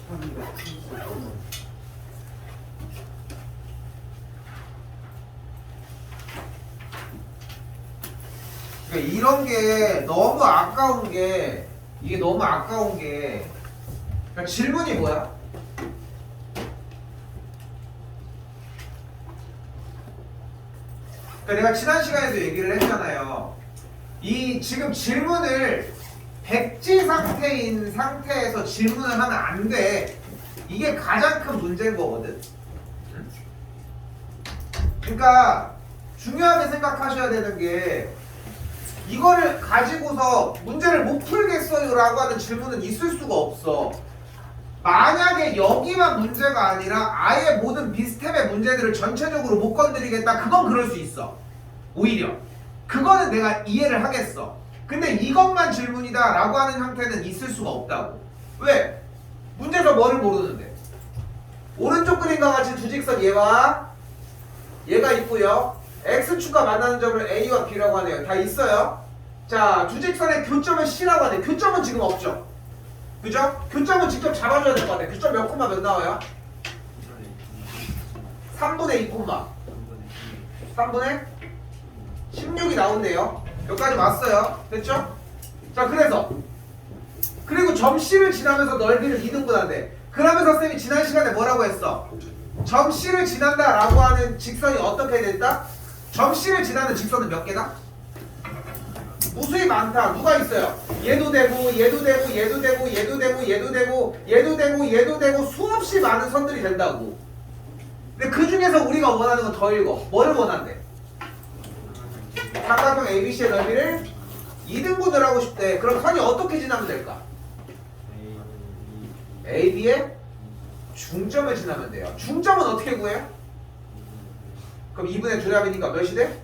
그러니까 이런 게 너무 아까운 게 이게 너무 아까운 게 그러니까 질문이 뭐야? 그러니까 내가 지난 시간에도 얘기를 했잖아요. 이 지금 질문을 백지 상태인 상태에서 질문을 하면 안 돼. 이게 가장 큰 문제인 거거든. 그러니까 중요하게 생각하셔야 되는 게 이거를 가지고서 문제를 못 풀겠어요 라고 하는 질문은 있을 수가 없어. 만약에 여기만 문제가 아니라 아예 모든 비스템의 문제들을 전체적으로 못 건드리겠다, 그건 그럴 수 있어. 오히려 그거는 내가 이해를 하겠어. 근데 이것만 질문이다 라고 하는 형태는 있을 수가 없다고. 왜? 문제에서 뭐를 모르는데. 오른쪽 그림과 같이 두 직선 얘와 얘가 있고요. X축과 만나는 점을 A와 B라고 하네요. 다 있어요. 자, 두 직선의 교점을 C라고 하네요. 교점은 지금 없죠. 그죠? 교점은 직접 잡아줘야 될 것 같아요. 교점 몇 콤마 몇 나와요? 3분의 2 콤마 3분의 16이 나온대요. 여기까지 왔어요. 됐죠? 자, 그리고 점 C를 지나면서 넓이를 2등분한대. 그러면서 쌤이 지난 시간에 뭐라고 했어? 점 C를 지난다 라고 하는 직선이 어떻게 됐다? 점 C를 지나는 직선은 몇 개다? 무수히 많다. 누가 있어요? 얘도 되고 얘도 되고 얘도 되고 얘도 되고 얘도 되고 얘도 되고 얘도 되고 수없이 많은 선들이 된다고. 근데 그 중에서 우리가 원하는 건 더 읽어. 뭐를 원한대? 삼각형 ABC의 넓이를 2등분을 하고 싶대. 그럼 선이 어떻게 지나면 될까? AB의 중점을 지나면 돼요. 중점은 어떻게 구해요? 그럼 2분의 두랍이니까 몇이 돼?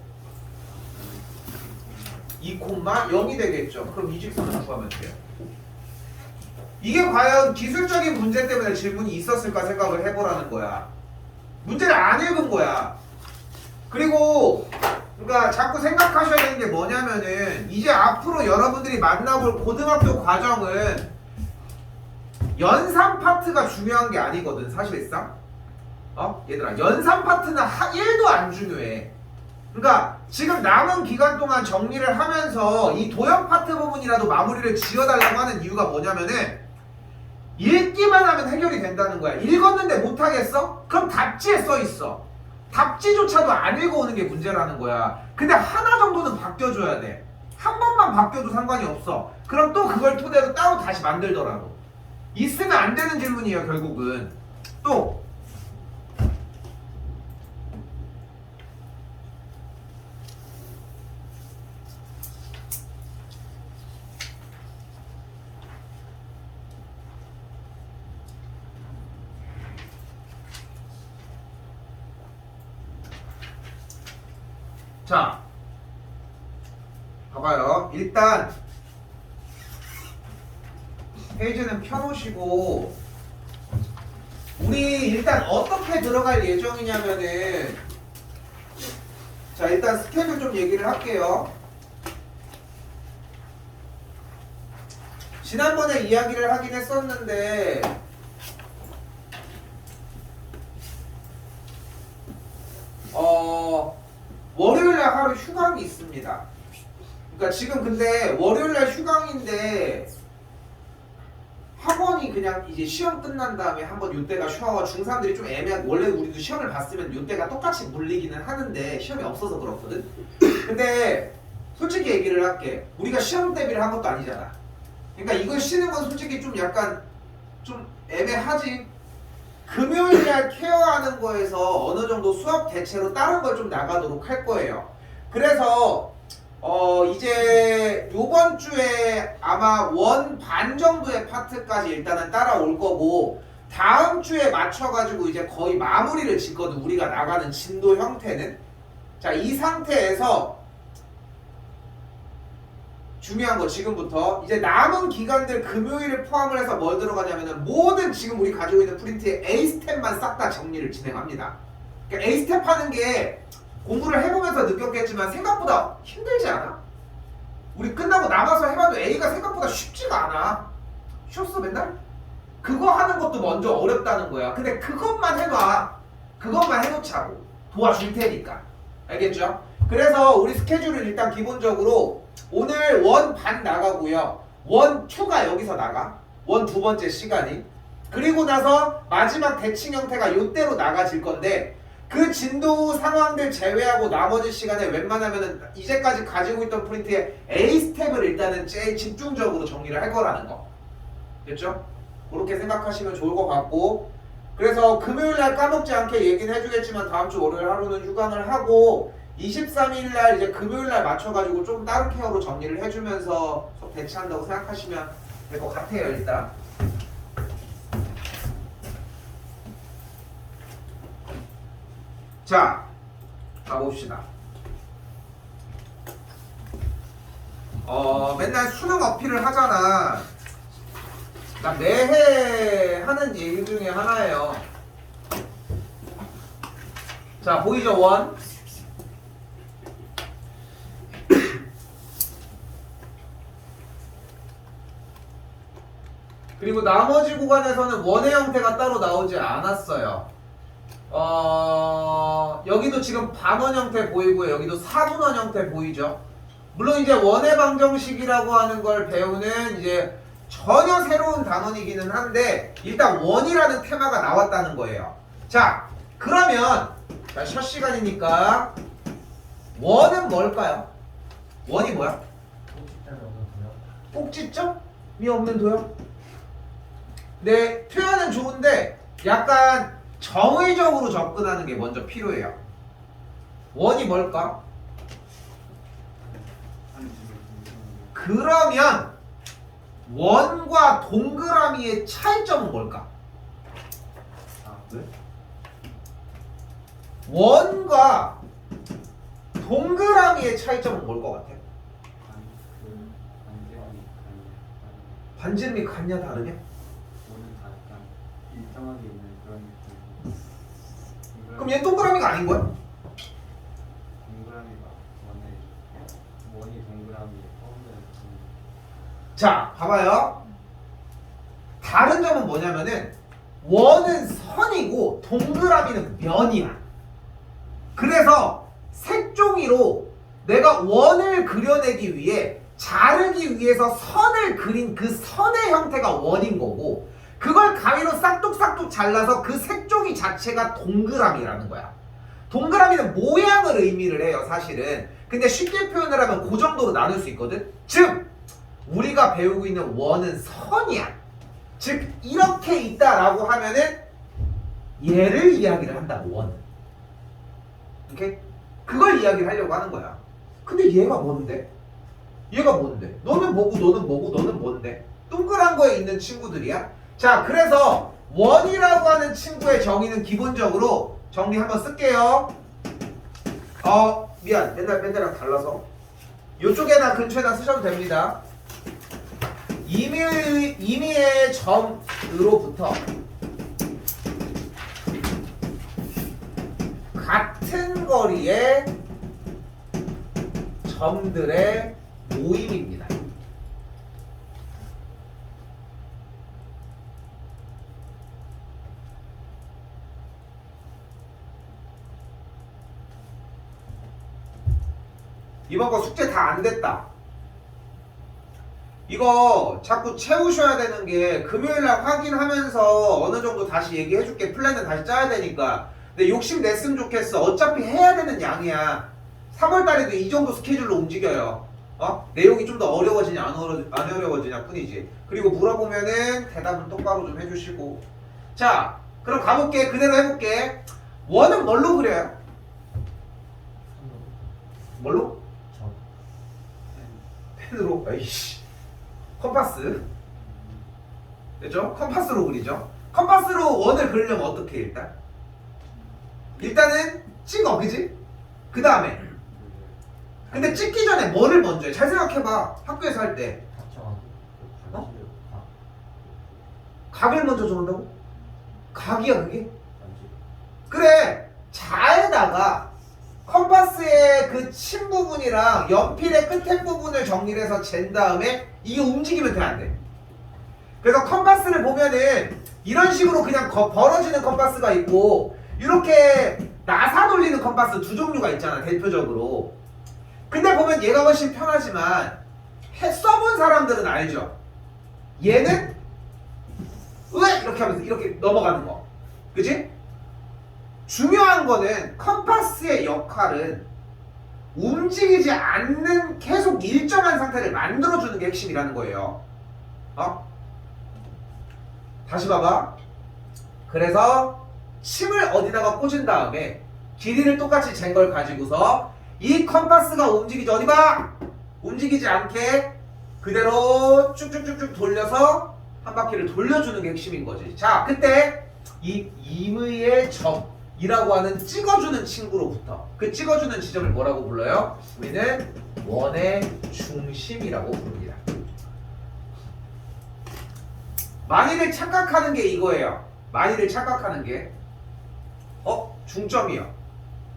2,0이 되겠죠. 그럼 이 직선을 구하면 돼요. 이게 과연 기술적인 문제 때문에 질문이 있었을까 생각을 해보라는 거야. 문제를 안 읽은 거야. 그리고 그러니까 자꾸 생각하셔야 되는 게 뭐냐면은 이제 앞으로 여러분들이 만나볼 고등학교 과정은 연산 파트가 중요한 게 아니거든, 사실상. 얘들아, 연산 파트는 1도 안 중요해. 그러니까 지금 남은 기간 동안 정리를 하면서 이 도형 파트 부분이라도 마무리를 지어달라고 하는 이유가 뭐냐면은 읽기만 하면 해결이 된다는 거야. 읽었는데 못하겠어? 그럼 답지에 써있어. 답지조차도 안 읽어오는 게 문제라는 거야. 근데 하나 정도는 바뀌어줘야 돼. 한 번만 바뀌어도 상관이 없어. 그럼 또 그걸 토대로 따로 다시 만들더라고. 있으면 안 되는 질문이에요, 결국은. 또 자, 봐봐요. 일단 페이지는 펴놓으시고 우리 일단 어떻게 들어갈 예정이냐면은 자, 일단 스케줄 좀 얘기를 할게요. 지난번에 이야기를 하긴 했었는데 월요일날 하루 휴강이 있습니다. 그러니까 지금 근데 월요일날 휴강인데 학원이 그냥 이제 시험 끝난 다음에 한번 요때가 쉬어. 중3들이 좀 애매한, 원래 우리도 시험을 봤으면 요때가 똑같이 물리기는 하는데 시험이 없어서 그렇거든. 근데 솔직히 얘기를 할게. 우리가 시험 대비를 한 것도 아니잖아. 그러니까 이걸 쉬는 건 솔직히 좀 약간 좀 애매하지. 금요일날 케어하는 거에서 어느 정도 수업 대체로 다른 걸 좀 나가도록 할 거예요. 그래서 이제 요번 주에 아마 원 반 정도의 파트까지 일단은 따라올 거고 다음 주에 맞춰가지고 이제 거의 마무리를 짓거든, 우리가 나가는 진도 형태는. 자, 이 상태에서 중요한 거 지금부터 이제 남은 기간들 금요일을 포함을 해서 뭘 들어가냐면은 모든 지금 우리 가지고 있는 프린트의 A 스텝만 싹 다 정리를 진행합니다. 그러니까 A 스텝 하는 게 공부를 해보면서 느꼈겠지만 생각보다 힘들지 않아? 우리 끝나고 남아서 해봐도 A가 생각보다 쉽지가 않아. 쉬었어 맨날? 그거 하는 것도 먼저 어렵다는 거야. 근데 그것만 해놔. 그것만 해놓자고. 도와줄 테니까. 알겠죠? 그래서 우리 스케줄은 일단 기본적으로 오늘 원 반 나가고요. 원 2가 여기서 나가. 원 두 번째 시간이. 그리고 나서 마지막 대칭 형태가 요대로 나가질 건데 그 진도 상황들 제외하고 나머지 시간에 웬만하면은 이제까지 가지고 있던 프린트의 A 스텝을 일단은 제일 집중적으로 정리를 할 거라는 거. 됐죠? 그렇게 생각하시면 좋을 것 같고 그래서 금요일날 까먹지 않게 얘기는 해주겠지만 다음 주 월요일 하루는 휴강을 하고 23일날 이제 금요일날 맞춰가지고 좀 다른 케어로 정리를 해주면서 수업 대체한다고 생각하시면 될 것 같아요. 일단 자 가봅시다. 맨날 수능 어필을 하잖아. 나 매해 하는 얘기 중에 하나예요. 자 보이죠? 원 그리고 나머지 구간에서는 원의 형태가 따로 나오지 않았어요. 여기도 지금 반원 형태 보이고요. 여기도 4분원 형태 보이죠. 물론 이제 원의 방정식이라고 하는 걸 배우는 이제 전혀 새로운 단원이기는 한데 일단 원이라는 테마가 나왔다는 거예요. 자 그러면 자, 첫 시간이니까 원은 뭘까요? 원이 뭐야? 꼭지점이 없는 도형? 네, 표현은 좋은데 약간 정의적으로 접근하는 게 먼저 필요해요. 원이 뭘까? 그러면 원과 동그라미의 차이점은 뭘까? 네? 원과 동그라미의 차이점은 뭘 것 같아? 반지름이 같냐 다르냐? 원은 다 약간 일정하게 있는 그런 느낌. 그럼 얘는 동그라미가 아닌 거야? 동그라미가 원이 동그라미에 포함되는. 자, 봐봐요. 다른 점은 뭐냐면은 원은 선이고 동그라미는 면이야. 그래서 색종이로 내가 원을 그려내기 위해 자르기 위해서 선을 그린 그 선의 형태가 원인 거고 그걸 가위로 싹둑싹둑 잘라서 그 색종이 자체가 동그라미라는 거야. 동그라미는 모양을 의미를 해요, 사실은. 근데 쉽게 표현을 하면 그 정도로 나눌 수 있거든. 즉 우리가 배우고 있는 원은 선이야. 즉 이렇게 있다라고 하면은 얘를 이야기를 한다고 원은. 오케이? 그걸 이야기를 하려고 하는 거야. 근데 얘가 뭔데? 얘가 뭔데? 너는 뭐고 너는 뭐고 너는 뭔데? 동그란 거에 있는 친구들이야? 자 그래서 원이라고 하는 친구의 정의는 기본적으로 정리 한번 쓸게요. 미안 맨날랑 달라서 요쪽에나 근처에나 쓰셔도 됩니다. 임의의 점으로부터 같은 거리의 점들의 모임입니다. 이번 거 숙제 다 안 됐다. 이거 자꾸 채우셔야 되는 게 금요일날 확인하면서 어느 정도 다시 얘기해줄게. 플랜을 다시 짜야 되니까. 근데 욕심 냈으면 좋겠어. 어차피 해야 되는 양이야. 3월달에도 이 정도 스케줄로 움직여요. 내용이 좀 더 어려워지냐 안 어려워지냐 뿐이지. 그리고 물어보면은 대답은 똑바로 좀 해주시고. 자 그럼 가볼게. 그대로 해볼게. 원은 뭘로 그려요? 뭘로? 펜으로? 아이씨. 컴파스. 됐죠? 컴파스로 그리죠. 컴파스로 원을 그리려면 어떻게 일단은 찍어, 그지? 그 다음에 근데 찍기 전에 뭐를 먼저 해? 잘 생각해봐. 학교에서 할 때 각을 먼저 정한다고? 각이야 그게? 그래. 자에다가 컴파스의 그 침 부분이랑 연필의 끝에 부분을 정리를 해서 잰 다음에 이게 움직이면 돼, 안 돼? 그래서 컴파스를 보면은 이런 식으로 그냥 벌어지는 컴파스가 있고 이렇게 나사 돌리는 컴파스 두 종류가 있잖아 대표적으로. 근데 보면 얘가 훨씬 편하지만 써본 사람들은 알죠. 얘는 이렇게 하면서 이렇게 넘어가는 거, 그지? 중요한 거는 컴파스의 역할은 움직이지 않는 계속 일정한 상태를 만들어주는 게 핵심이라는 거예요. 다시 봐봐. 그래서 침을 어디다가 꽂은 다음에 길이를 똑같이 잰 걸 가지고서 이 컴파스가 움직이지 어디 봐! 움직이지 않게 그대로 쭉쭉쭉쭉 돌려서 한 바퀴를 돌려주는 게 핵심인 거지. 자, 그때 이 임의의 적이라고 하는 찍어주는 친구로부터 그 찍어주는 지점을 뭐라고 불러요? 우리는 원의 중심이라고 부릅니다. 만일을 착각하는 게 이거예요. 만일을 착각하는 게 중점이요,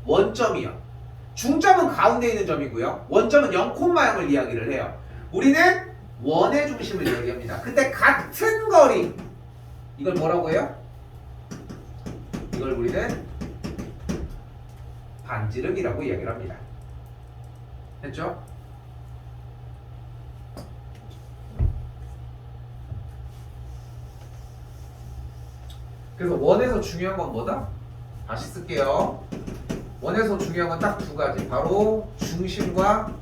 원점이요. 중점은 가운데 있는 점이고요, 원점은 0,0을 이야기를 해요. 우리는 원의 중심을 이야기합니다. 근데 같은 거리, 이걸 뭐라고 해요? 이걸 우리는 반지름이라고 이야기를 합니다. 됐죠? 그래서 원에서 중요한 건 뭐다? 다시 쓸게요. 원에서 중요한 건 딱 두 가지. 바로 중심과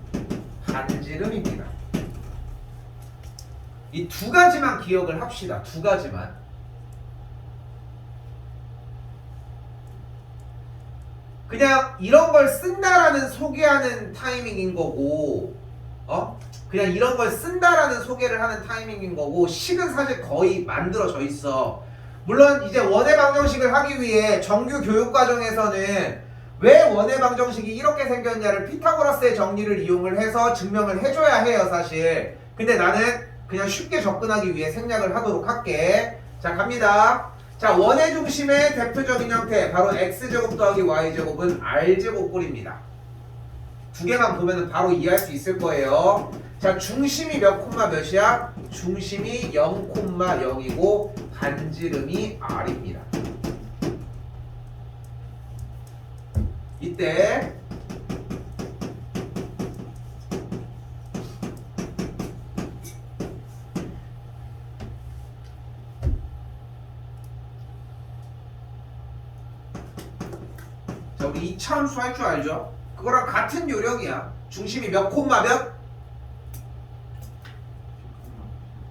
반지름입니다. 이 두 가지만 기억을 합시다. 두 가지만. 그냥 이런 걸 쓴다라는 소개하는 타이밍인 거고, 그냥 이런 걸 쓴다라는 소개를 하는 타이밍인 거고, 식은 사실 거의 만들어져 있어. 물론 이제 원의 방정식을 하기 위해 정규 교육 과정에서는 왜 원의 방정식이 이렇게 생겼냐를 피타고라스의 정리를 이용을 해서 증명을 해줘야 해요, 사실. 근데 나는 그냥 쉽게 접근하기 위해 생략을 하도록 할게. 자, 갑니다. 자, 원의 중심의 대표적인 형태, 바로 x제곱 더하기 y제곱은 r제곱 꼴입니다. 두 개만 보면 바로 이해할 수 있을 거예요. 자, 중심이 몇 콤마 몇이야? 중심이 0,0이고 반지름이 r입니다. 이때 자, 우리 이차함수 할 줄 알죠? 그거랑 같은 요령이야. 중심이 몇 콤마 몇?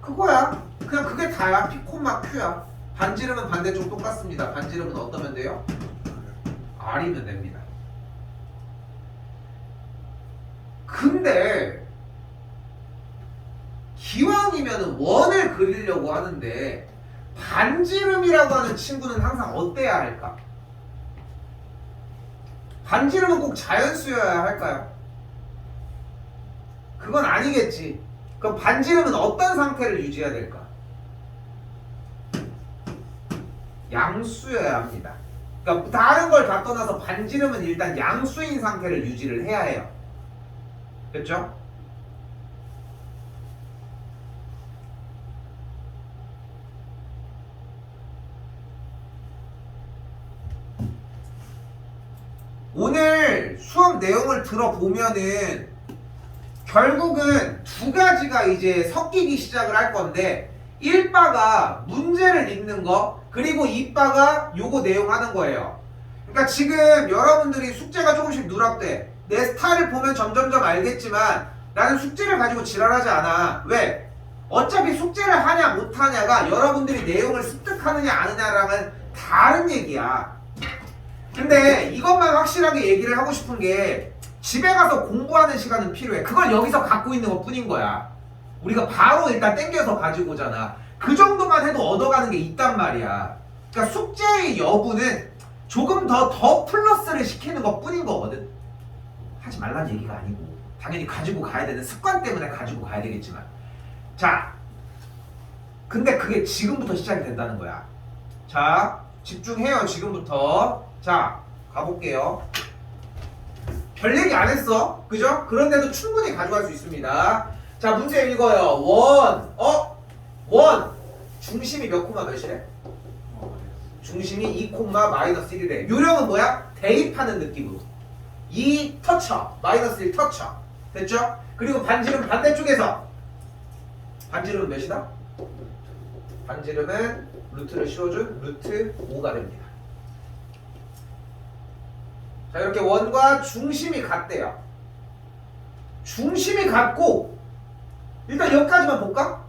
그거야. 그냥 그게 다야. P 콤마 Q야. 반지름은 반대쪽 똑같습니다. 반지름은 어떠면 돼요? R이면 됩니다. 근데 기왕이면 원을 그리려고 하는데 반지름이라고 하는 친구는 항상 어때야 할까? 반지름은 꼭 자연수여야 할까요? 그건 아니겠지. 그럼 반지름은 어떤 상태를 유지해야 될까? 양수여야 합니다. 그러니까 다른 걸 다 떠나서 반지름은 일단 양수인 상태를 유지를 해야 해요. 됐죠? 오늘 수업 내용을 들어보면은 결국은 두 가지가 이제 섞이기 시작을 할 건데 1바가 문제를 읽는 거, 그리고 2바가 요거 내용 하는 거예요. 그러니까 지금 여러분들이 숙제가 조금씩 누락돼. 내 스타일을 보면 점점점 알겠지만 나는 숙제를 가지고 지랄하지 않아. 왜? 어차피 숙제를 하냐 못하냐가 여러분들이 내용을 습득하느냐 아느냐랑은 다른 얘기야. 근데 이것만 확실하게 얘기를 하고 싶은 게 집에 가서 공부하는 시간은 필요해. 그걸 여기서 갖고 있는 것 뿐인 거야. 우리가 바로 일단 땡겨서 가지고 오잖아. 그 정도만 해도 얻어가는 게 있단 말이야. 그러니까 숙제의 여부는 조금 더 플러스를 시키는 것 뿐인 거거든. 하지 말라는 얘기가 아니고 당연히 가지고 가야 되는 습관 때문에 가지고 가야 되겠지만, 자, 근데 그게 지금부터 시작이 된다는 거야. 자, 집중해요. 지금부터. 자, 가볼게요. 별 얘기 안 했어, 그죠? 그런데도 충분히 가져갈 수 있습니다. 자, 문제 읽어요. 원. 중심이 몇 콤마 몇이래? 네. 중심이 2 콤마 마이너스 1이래. 요령은 뭐야? 대입하는 느낌으로 2 터쳐 마이너스 1 터쳐 됐죠? 그리고 반지름 반대쪽에서 반지름은 몇이다? 반지름은 루트를 씌워준 루트 5가 됩니다. 자 이렇게 원과 중심이 같대요. 중심이 같고 일단 여기까지만 볼까?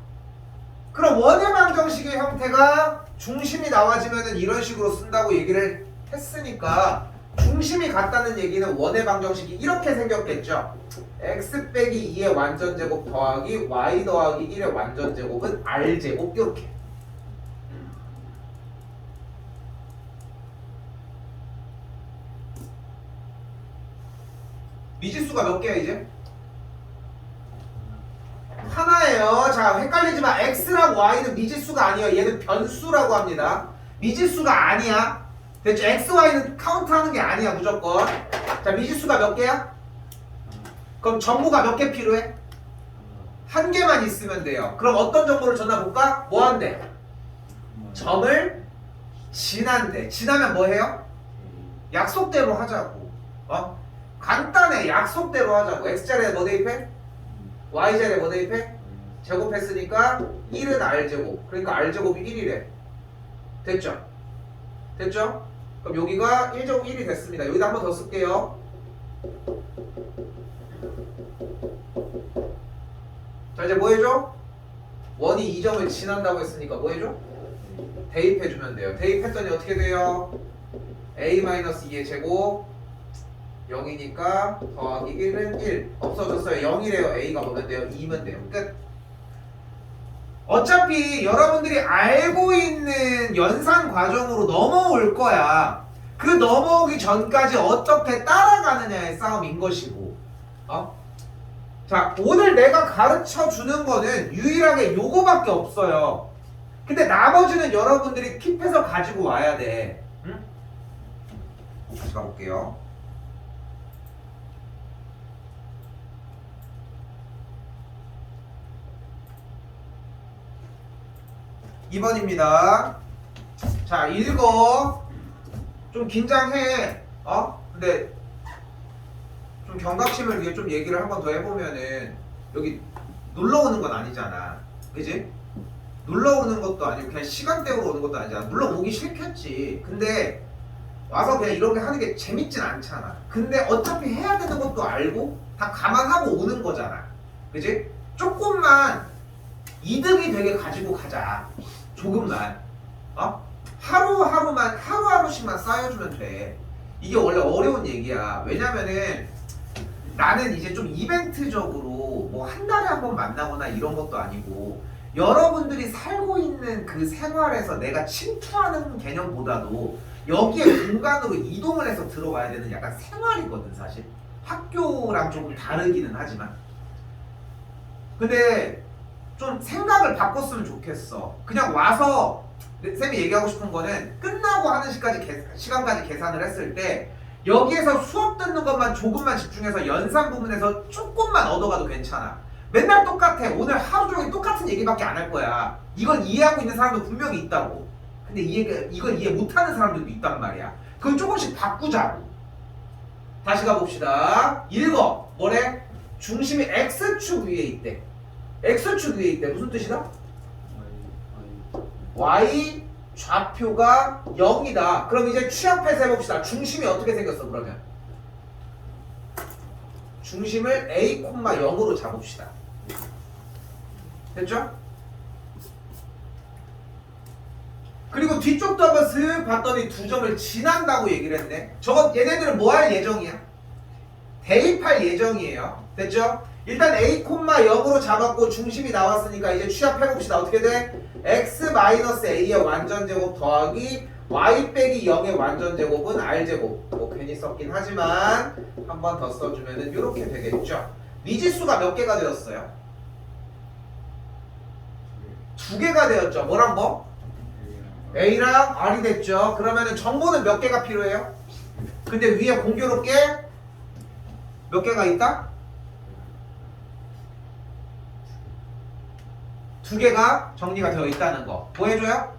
그럼 원의 방정식의 형태가 중심이 나와지면은 이런 식으로 쓴다고 얘기를 했으니까 중심이 같다는 얘기는 원의 방정식이 이렇게 생겼겠죠. x 빼기 2의 완전제곱 더하기 y 더하기 1의 완전제곱은 r제곱 이렇게. 미지수가 몇 개야 이제? 하나예요. 자 헷갈리지 마. x랑 y는 미지수가 아니에요. 얘는 변수라고 합니다. 미지수가 아니야. 됐죠? x, y는 카운트하는 게 아니야 무조건. 자 미지수가 몇 개야? 그럼 정보가 몇 개 필요해? 한 개만 있으면 돼요. 그럼 어떤 정보를 줬나 볼까? 뭐 한대? 점을 지난대. 지나면 뭐 해요? 약속대로 하자고. 간단해. 약속대로 하자고. x자리에 뭐 대입해? y자리에 뭐 대입해? 제곱했으니까 1은 r제곱. 그러니까 r제곱이 1이래. 됐죠? 됐죠? 그럼 여기가 1제곱 1이 됐습니다. 여기다 한 번 더 쓸게요. 자 이제 뭐 해줘? 원이 2점을 지난다고 했으니까 뭐 해줘? 대입해주면 돼요. 대입했더니 어떻게 돼요? a-2의 제곱 0이니까 더하기 1은 1 없어졌어요. 0이래요. a가 뭐면 돼요? 2면 돼요. 끝. 어차피 여러분들이 알고 있는 연산 과정으로 넘어올 거야. 그 넘어오기 전까지 어떻게 따라가느냐의 싸움인 것이고. 자 오늘 내가 가르쳐 주는 거는 유일하게 요거밖에 없어요. 근데 나머지는 여러분들이 킵해서 가지고 와야 돼. 응? 다시 가볼게요. 2번입니다. 자 읽어. 좀 긴장해. 근데 좀 경각심을 위해 좀 얘기를 한 번 더 해보면은 여기 놀러 오는 건 아니잖아. 그지? 놀러 오는 것도 아니고 그냥 시간 때우러 오는 것도 아니잖아. 물론 오기 싫겠지. 근데 와서 그냥 이런 게 하는 게 재밌진 않잖아. 근데 어차피 해야 되는 것도 알고 다 감안하고 오는 거잖아. 그지? 조금만 이득이 되게 가지고 가자. 조금만. 하루하루만 하루하루씩만 쌓여주면 돼. 이게 원래 어려운 얘기야. 왜냐면은 나는 이제 좀 이벤트적으로 뭐 한 달에 한 번 만나거나 이런 것도 아니고 여러분들이 살고 있는 그 생활에서 내가 침투하는 개념보다도 여기에 공간으로 이동을 해서 들어와야 되는 약간 생활이거든 사실. 학교랑 조금 다르기는 하지만. 근데 좀 생각을 바꿨으면 좋겠어. 그냥 와서 쌤이 얘기하고 싶은 거는 끝나고 하는 시간까지 계산을 했을 때 여기에서 수업 듣는 것만 조금만 집중해서 연산 부분에서 조금만 얻어가도 괜찮아. 맨날 똑같아. 오늘 하루 종일 똑같은 얘기밖에 안 할 거야. 이건 이해하고 있는 사람도 분명히 있다고. 근데 이걸 이해 못하는 사람들도 있단 말이야. 그건 조금씩 바꾸자고. 다시 가봅시다. 읽어. 뭐래? 중심이 X축 위에 있대. X축 위에 있대. 무슨 뜻이다? Y 좌표가 0이다. 그럼 이제 취합해서 해봅시다. 중심이 어떻게 생겼어 그러면? 중심을 A, 0으로 잡읍시다. 됐죠? 그리고 뒤쪽도 한번 슥 봤더니 2점을 지난다고 얘기를 했네. 저건 얘네들은 뭐 할 예정이야? 대입할 예정이에요. 됐죠? 일단 A, 0으로 잡았고 중심이 나왔으니까 이제 취합해봅시다. 어떻게 돼? x-a의 완전제곱 더하기 y 빼기 0의 완전제곱은 r제곱. 뭐 괜히 썼긴 하지만 한 번 더 써주면은 이렇게 되겠죠. 미지수가 몇 개가 되었어요? 2개가 되었죠. 뭐랑 뭐? a랑 r이 됐죠. 그러면은 정보는 몇 개가 필요해요? 근데 위에 공교롭게 몇 개가 있다? 두 개가 정리가 되어 있다는 거. 뭐 해줘요?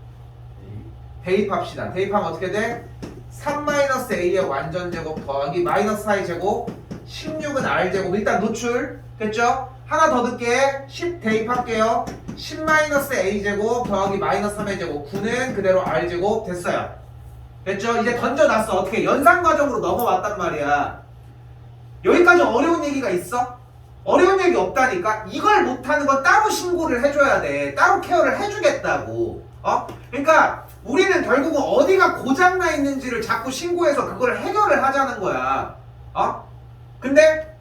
대입합시다. 대입하면 어떻게 돼? 3-a의 완전 제곱 더하기 -4의 제곱 16은 r제곱. 일단 노출 됐죠? 하나 더 넣게 10 대입할게요. 10-a 제곱 더하기 -3의 제곱 9는 그대로 r제곱 됐어요. 됐죠? 이제 던져놨어. 어떻게 연산과정으로 넘어왔단 말이야. 여기까지 어려운 얘기가 있어? 어려운 얘기 없다니까. 이걸 못하는 건 따로 신고를 해줘야 돼. 따로 케어를 해주겠다고. 그러니까 우리는 결국은 어디가 고장나 있는지를 자꾸 신고해서 그걸 해결을 하자는 거야. 근데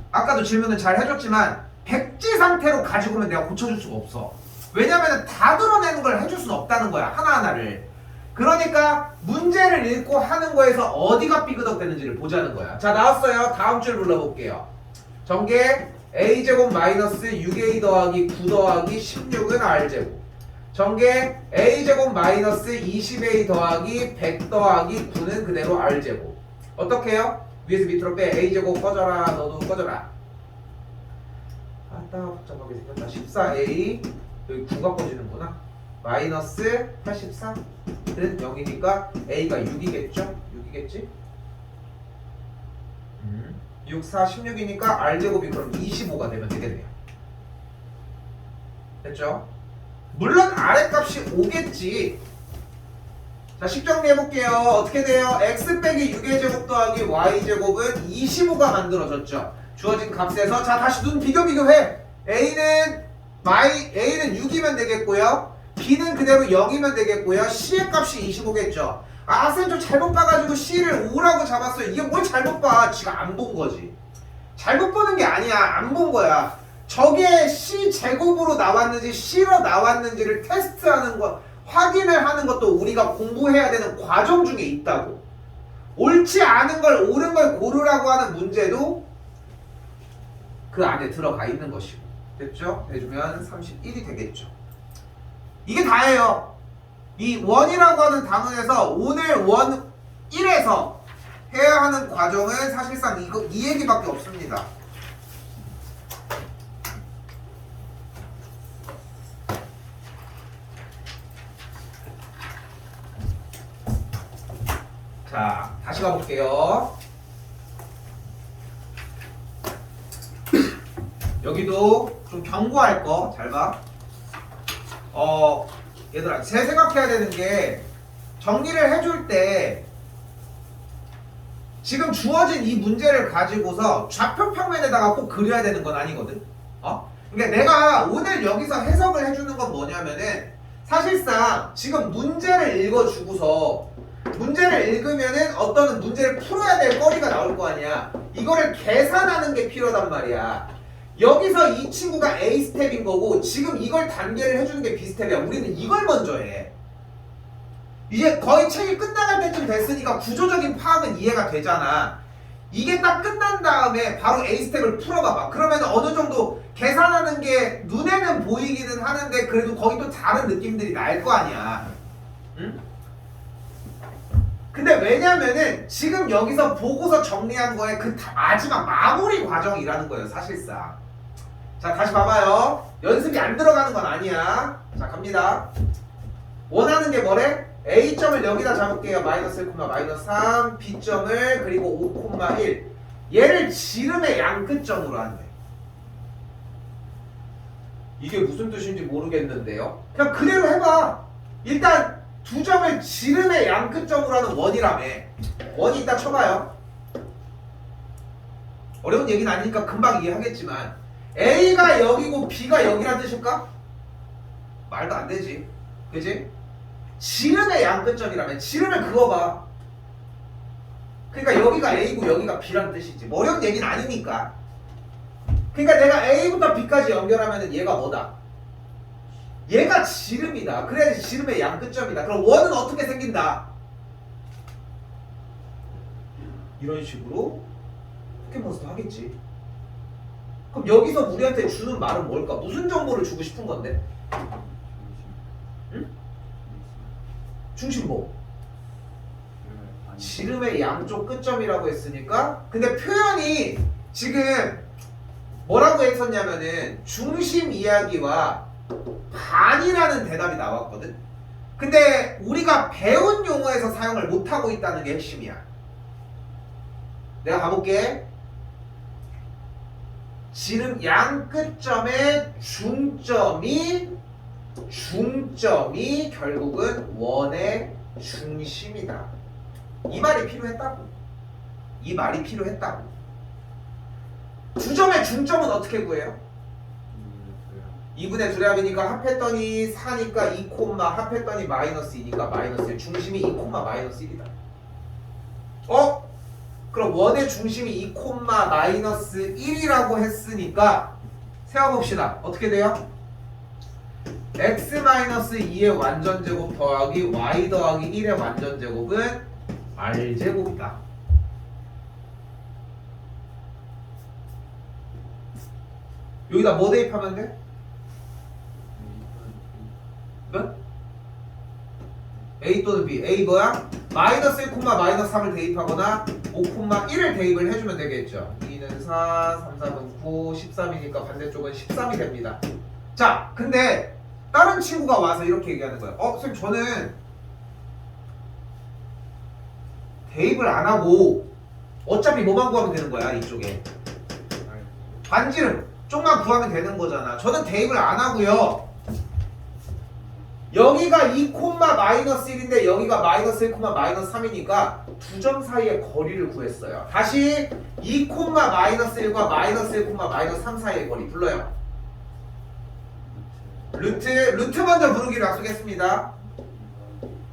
아까도 질문을 잘 해줬지만 백지 상태로 가지고 오면 내가 고쳐줄 수가 없어. 왜냐면 다 드러내는 걸 해줄 수는 없다는 거야. 하나하나를. 그러니까 문제를 읽고 하는 거에서 어디가 삐그덕대는지를 보자는 거야. 자, 나왔어요. 다음 줄 불러볼게요. 전개 a제곱 마이너스 6a 더하기 9 더하기 16은 r제곱. 전개 a제곱 마이너스 20a 더하기 100 더하기 9는 그대로 r제곱. 어떻게 해요? 위에서 밑으로 빼. a제곱 꺼져라. 너도 꺼져라. 아따 복잡하게 생겼다. 14a 여기 9가 꺼지는구나. 마이너스 83은 0이니까 a가 6이겠죠? 6이겠지? 6, 4, 16이니까 r제곱이 그럼 25가 되면 되겠네요. 됐죠? 물론 아래값이 5겠지. 자, 식 정리해볼게요. 어떻게 돼요? x 빼기 6의 제곱 더하기 y제곱은 25가 만들어졌죠. 주어진 값에서. 자, 다시 눈 비교해. a는 6이면 되겠고요. b는 그대로 0이면 되겠고요. c의 값이 25겠죠. 아, 쌤 좀 잘못 봐가지고 c를 5라고 잡았어요. 이게 뭘 잘못 봐? 지가 안 본 거지. 잘못 보는 게 아니야. 안 본 거야. 저게 c 제곱으로 나왔는지 c로 나왔는지를 테스트하는 것, 확인을 하는 것도 우리가 공부해야 되는 과정 중에 있다고. 옳지 않은 걸 옳은 걸 고르라고 하는 문제도 그 안에 들어가 있는 것이고. 됐죠? 해주면 31이 되겠죠. 이게 다예요. 이 원이라고 하는 단원에서 오늘 원 1에서 해야 하는 과정은 사실상 이 얘기밖에 없습니다. 자, 다시 가볼게요. 여기도 좀 경고할 거 잘 봐. 얘들아, 제 생각해야 되는 게 정리를 해줄 때 지금 주어진 이 문제를 가지고서 좌표 평면에다가 꼭 그려야 되는 건 아니거든. 그러니까 내가 오늘 여기서 해석을 해주는 건 뭐냐면은 사실상 지금 문제를 읽어주고서 문제를 읽으면은 어떤 문제를 풀어야 될 거리가 나올 거 아니야. 이거를 계산하는 게 필요하단 말이야. 여기서 이 친구가 A 스텝인 거고 지금 이걸 단계를 해주는 게 B 스텝이야. 우리는 이걸 먼저 해. 이제 거의 책이 끝나갈 때쯤 됐으니까 구조적인 파악은 이해가 되잖아. 이게 딱 끝난 다음에 바로 A 스텝을 풀어봐봐. 그러면 어느 정도 계산하는 게 눈에는 보이기는 하는데 그래도 거기 또 다른 느낌들이 날 거 아니야. 응? 근데 왜냐면은 지금 여기서 보고서 정리한 거에 그 마지막 마무리 과정이라는 거예요, 사실상. 자, 다시 봐봐요. 연습이 안 들어가는 건 아니야. 자, 갑니다. 원하는 게 뭐래? A점을 여기다 잡을게요. 마이너스 1, 마이너스 3, B점을 그리고 5,1. 얘를 지름의 양끝점으로 한대. 이게 무슨 뜻인지 모르겠는데요. 그냥 그대로 해봐. 일단 두 점을 지름의 양끝점으로 하는 원이라며. 원이 있다 쳐봐요. 어려운 얘기는 아니니까 금방 이해하겠지만 A가 여기고 B가 여기란 뜻일까? 말도 안 되지. 그지? 지름의 양끝점이라면 지름을 그어봐. 그러니까 여기가 A고 여기가 B란 뜻이지. 뭐 어려운 얘기는 아니니까. 그러니까 내가 A부터 B까지 연결하면 얘가 뭐다? 얘가 지름이다. 그래야지 지름의 양끝점이다. 그럼 원은 어떻게 생긴다? 이런 식으로 포켓몬스터 하겠지. 그럼 여기서 우리한테 주는 말은 뭘까? 무슨 정보를 주고 싶은 건데? 응? 중심 뭐? 지름의 양쪽 끝점이라고 했으니까. 근데 표현이 지금 뭐라고 했었냐면은 중심 이야기와 반이라는 대답이 나왔거든. 근데 우리가 배운 용어에서 사용을 못하고 있다는 게 핵심이야. 내가 가볼게. 지름 양 끝점의 중점이 결국은 원의 중심이다. 이 말이 필요했다고. 이 말이 필요했다고. 두 점의 중점은 어떻게 구해요? 2분의 2의 합이니까 합했더니 4니까 2, 합했더니 마이너스 2니까 마이너스 1. 중심이 2, 마이너스 1이다. 그럼 원의 중심이 2, 마이너스 1이라고 했으니까 세워봅시다. 어떻게 돼요? x 마이너스 2의 완전제곱 더하기 y 더하기 1의 완전제곱은 r제곱이다. 여기다 뭐 대입하면 돼? 몇? A 또는 B. A 뭐야? 마이너스 1, 마이너스 3을 대입하거나 5, 1을 대입을 해주면 되겠죠. 2는 4, 3, 4는 9, 13이니까 반대쪽은 13이 됩니다. 자, 근데 다른 친구가 와서 이렇게 얘기하는 거예요. 선생님 저는 대입을 안 하고 어차피 뭐만 구하면 되는 거야 이쪽에. 반지름 쪽만 구하면 되는 거잖아. 저는 대입을 안 하고요. 여기가 2, 마이너스 1인데 여기가 마이너스 1, 마이너스 3이니까 두 점 사이의 거리를 구했어요. 다시 2, 마이너스 1과 마이너스 1, 마이너스 3 사이의 거리 불러요. 루트 먼저 부르기로 약속했습니다.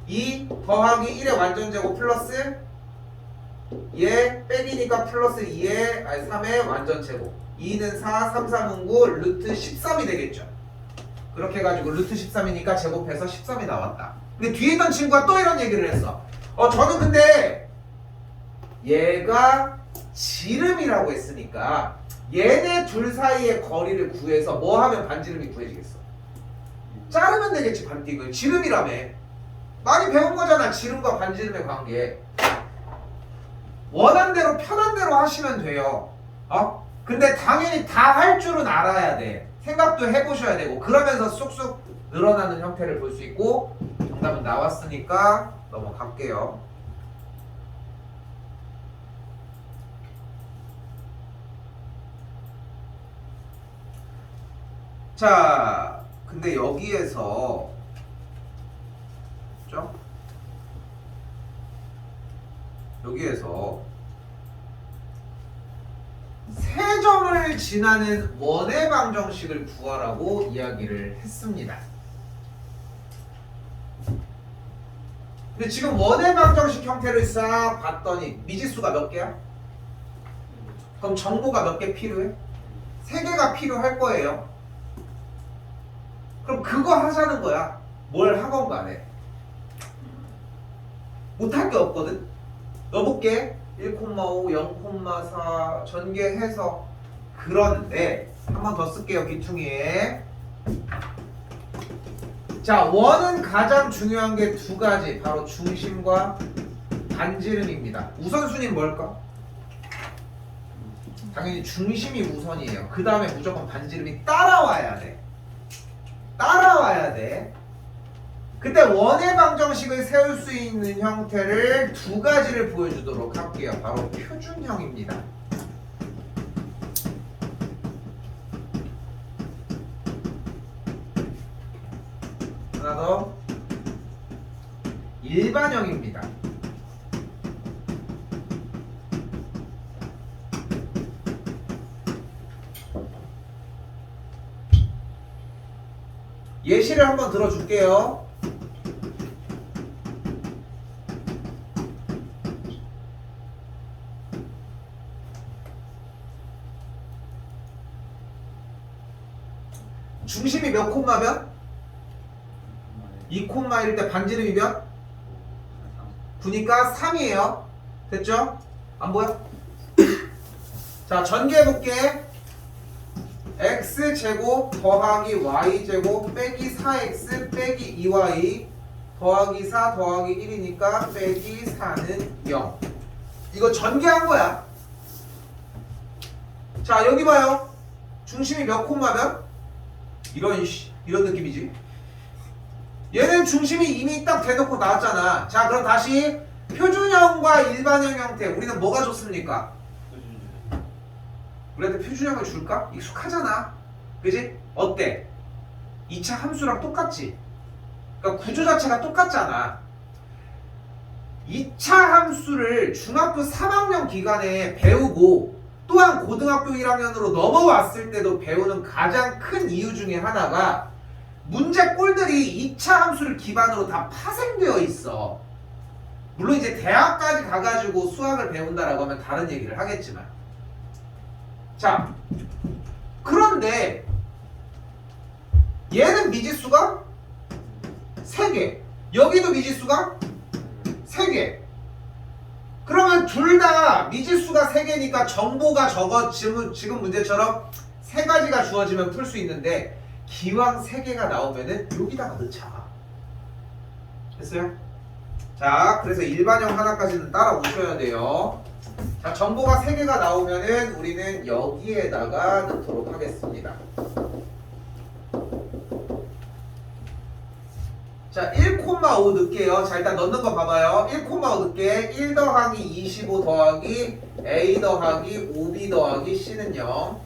2 더하기 1의 완전제곱 플러스 얘 빼기니까 플러스 3의 완전제곱. 2는 4, 3, 3은 9, 루트 13이 되겠죠. 그렇게 해가지고 루트 13이니까 제곱해서 13이 나왔다. 근데 뒤에 있던 친구가 또 이런 얘기를 했어. 저는 근데 얘가 지름이라고 했으니까 얘네 둘 사이의 거리를 구해서 뭐 하면 반지름이 구해지겠어? 자르면 되겠지. 반띵을. 지름이라며. 많이 배운 거잖아. 지름과 반지름의 관계. 원한 대로 편한 대로 하시면 돼요. 근데 당연히 다 할 줄은 알아야 돼. 생각도 해보셔야 되고 그러면서 쑥쑥 늘어나는 형태를 볼 수 있고. 정답은 나왔으니까 넘어갈게요. 자, 근데 여기에서 그죠? 여기에서 세 점을 지나는 원의 방정식을 구하라고 이야기를 했습니다. 근데 지금 원의 방정식 형태를 싹 봤더니 미지수가 몇 개야? 그럼 정보가 몇 개 필요해? 3개가 필요할 거예요. 그럼 그거 하자는 거야. 뭘 하건 간에. 못할 게 없거든. 넣어볼게. 1,5, 0,4 전개해서. 그런데 한 번 더 쓸게요. 귀퉁이에. 자, 원은 가장 중요한 게 두 가지. 바로 중심과 반지름입니다. 우선순위는 뭘까? 당연히 중심이 우선이에요. 그 다음에 무조건 반지름이 따라와야 돼. 따라와야 돼. 그때 원의 방정식을 세울 수 있는 형태를 두 가지를 보여주도록 할게요. 바로 표준형입니다. 하나 더. 일반형입니다. 예시를 한번 들어줄게요. 중심이 몇 콤마 몇? 2콤마일 때 반지름이 몇? 9니까 3이에요. 됐죠? 안 보여? 자, 전개해볼게. x제곱 더하기 y제곱 빼기 4x 빼기 2y 더하기 4 더하기 1이니까 빼기 4는 0. 이거 전개한 거야. 자, 여기 봐요. 중심이 몇 콤마 몇? 이런 느낌이지. 얘는 중심이 이미 딱 대놓고 나왔잖아. 자, 그럼 다시 표준형과 일반형 형태. 우리는 뭐가 좋습니까? 우리한테 표준형을 줄까? 익숙하잖아. 그지? 어때? 2차 함수랑 똑같지? 그러니까 구조 자체가 똑같잖아. 2차 함수를 중학교 3학년 기간에 배우고 또한 고등학교 1학년으로 넘어왔을 때도 배우는 가장 큰 이유 중에 하나가 문제 꼴들이 2차 함수를 기반으로 다 파생되어 있어. 물론 이제 대학까지 가가지고 수학을 배운다라고 하면 다른 얘기를 하겠지만. 자, 그런데 얘는 미지수가 3개, 여기도 미지수가 3개. 그러면 둘 다 미지수가 3개니까 정보가 적어. 지금 문제처럼 3가지가 주어지면 풀 수 있는데 기왕 3개가 나오면은 여기다가 넣자. 됐어요? 자, 그래서 일반형 하나까지는 따라오셔야 돼요. 자, 정보가 3개가 나오면은 우리는 여기에다가 넣도록 하겠습니다. 자, 1,5 넣을게요. 자, 일단 넣는 거 봐봐요. 1,5 넣을게. 1 더하기 25 더하기 A 더하기 5B 더하기 C는 0.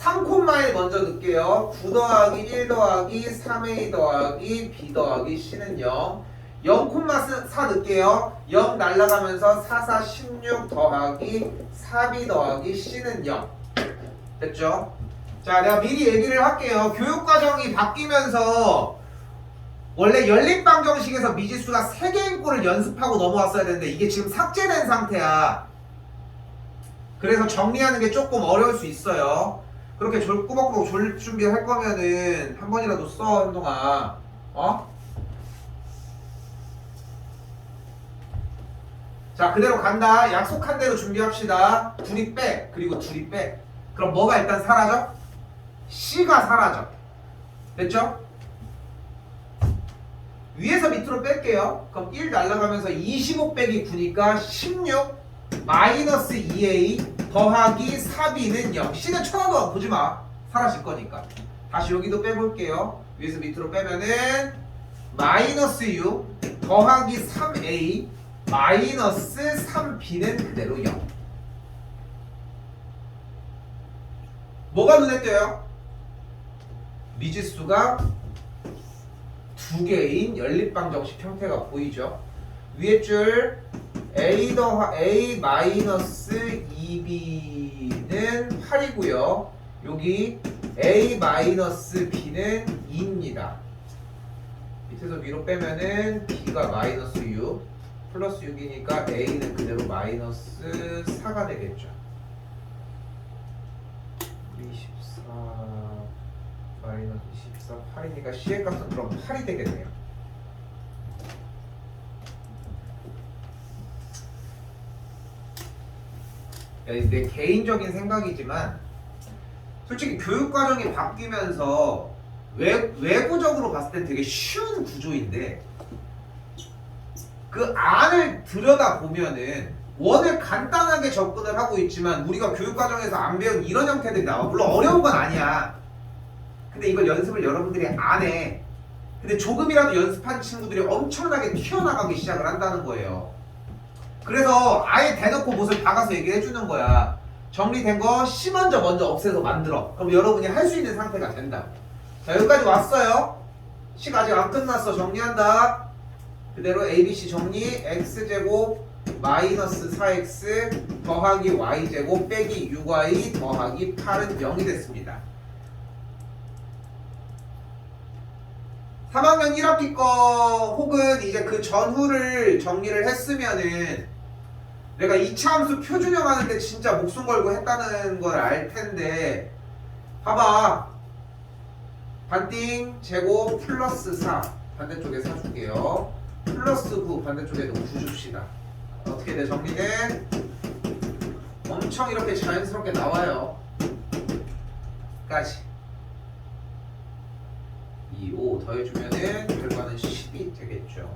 3,1 먼저 넣을게요. 9 더하기 1 더하기 3A 더하기 B 더하기 C는 0. 0,4 넣을게요. 0 날라가면서 4, 4, 16 더하기 4B 더하기 C는 0. 됐죠? 자, 내가 미리 얘기를 할게요. 교육과정이 바뀌면서 원래 연립방정식에서 미지수가 3개인 꼴을 연습하고 넘어왔어야 되는데 이게 지금 삭제된 상태야. 그래서 정리하는 게 조금 어려울 수 있어요. 그렇게 꾸벅꾸벅 졸 준비할 거면은 한 번이라도 써, 현동아. 어? 자, 그대로 간다. 약속한 대로 준비합시다. 둘이 빼. 그리고 둘이 빼. 그럼 뭐가 일단 사라져? C가 사라져. 됐죠? 위에서 밑으로 뺄게요. 그럼 1 날라가면서 25 빼기 9니까 16 마이너스 2a 더하기 4b는 0. C는 천원도 보지마. 사라질 거니까. 다시 여기도 빼볼게요. 위에서 밑으로 빼면은 마이너스 6 더하기 3a 마이너스 3b는 그대로 0. 뭐가 눈에 띄어요? 미지수가 2개인 연립방정식 형태가 보이죠? 위에 줄 a 마이너스 2b는 8이고요. 여기 a 마이너스 b는 2입니다. 밑에서 위로 빼면은 b가 마이너스 6 플러스 6이니까 a는 그대로 마이너스 4가 되겠죠. 24 마이너스 24 8이니까 C의 값은 그럼 8이 되겠네요. 내 개인적인 생각이지만 솔직히 교육과정이 바뀌면서 외부적으로 봤을 땐 되게 쉬운 구조인데 그 안을 들여다보면은 원을 간단하게 접근을 하고 있지만 우리가 교육과정에서 안 배운 이런 형태들이 나와. 물론 어려운 건 아니야. 근데 이걸 연습을 여러분들이 안 해. 근데 조금이라도 연습한 친구들이 엄청나게 튀어나가기 시작을 한다는 거예요. 그래서 아예 대놓고 못을 박아서 얘기해 주는 거야. 정리된 거 C 먼저 없애서 만들어. 그럼 여러분이 할 수 있는 상태가 된다. 자, 여기까지 왔어요. C가 아직 안 끝났어. 정리한다. 그대로 ABC 정리. X제곱 마이너스 4X 더하기 Y제곱 빼기 6Y 더하기 8은 0이 됐습니다. 3학년 1학기 거 혹은 이제 그 전후를 정리를 했으면은 내가 2차 함수 표준형 하는데 진짜 목숨 걸고 했다는 걸 알 텐데 봐봐. 반띵 제곱 플러스 4 반대쪽에 4 줄게요. 플러스 9 반대쪽에도 9 줍시다. 어떻게 돼? 정리돼? 엄청 이렇게 자연스럽게 나와요. 까지 2, 5 더해주면은 결과는 10이 되겠죠.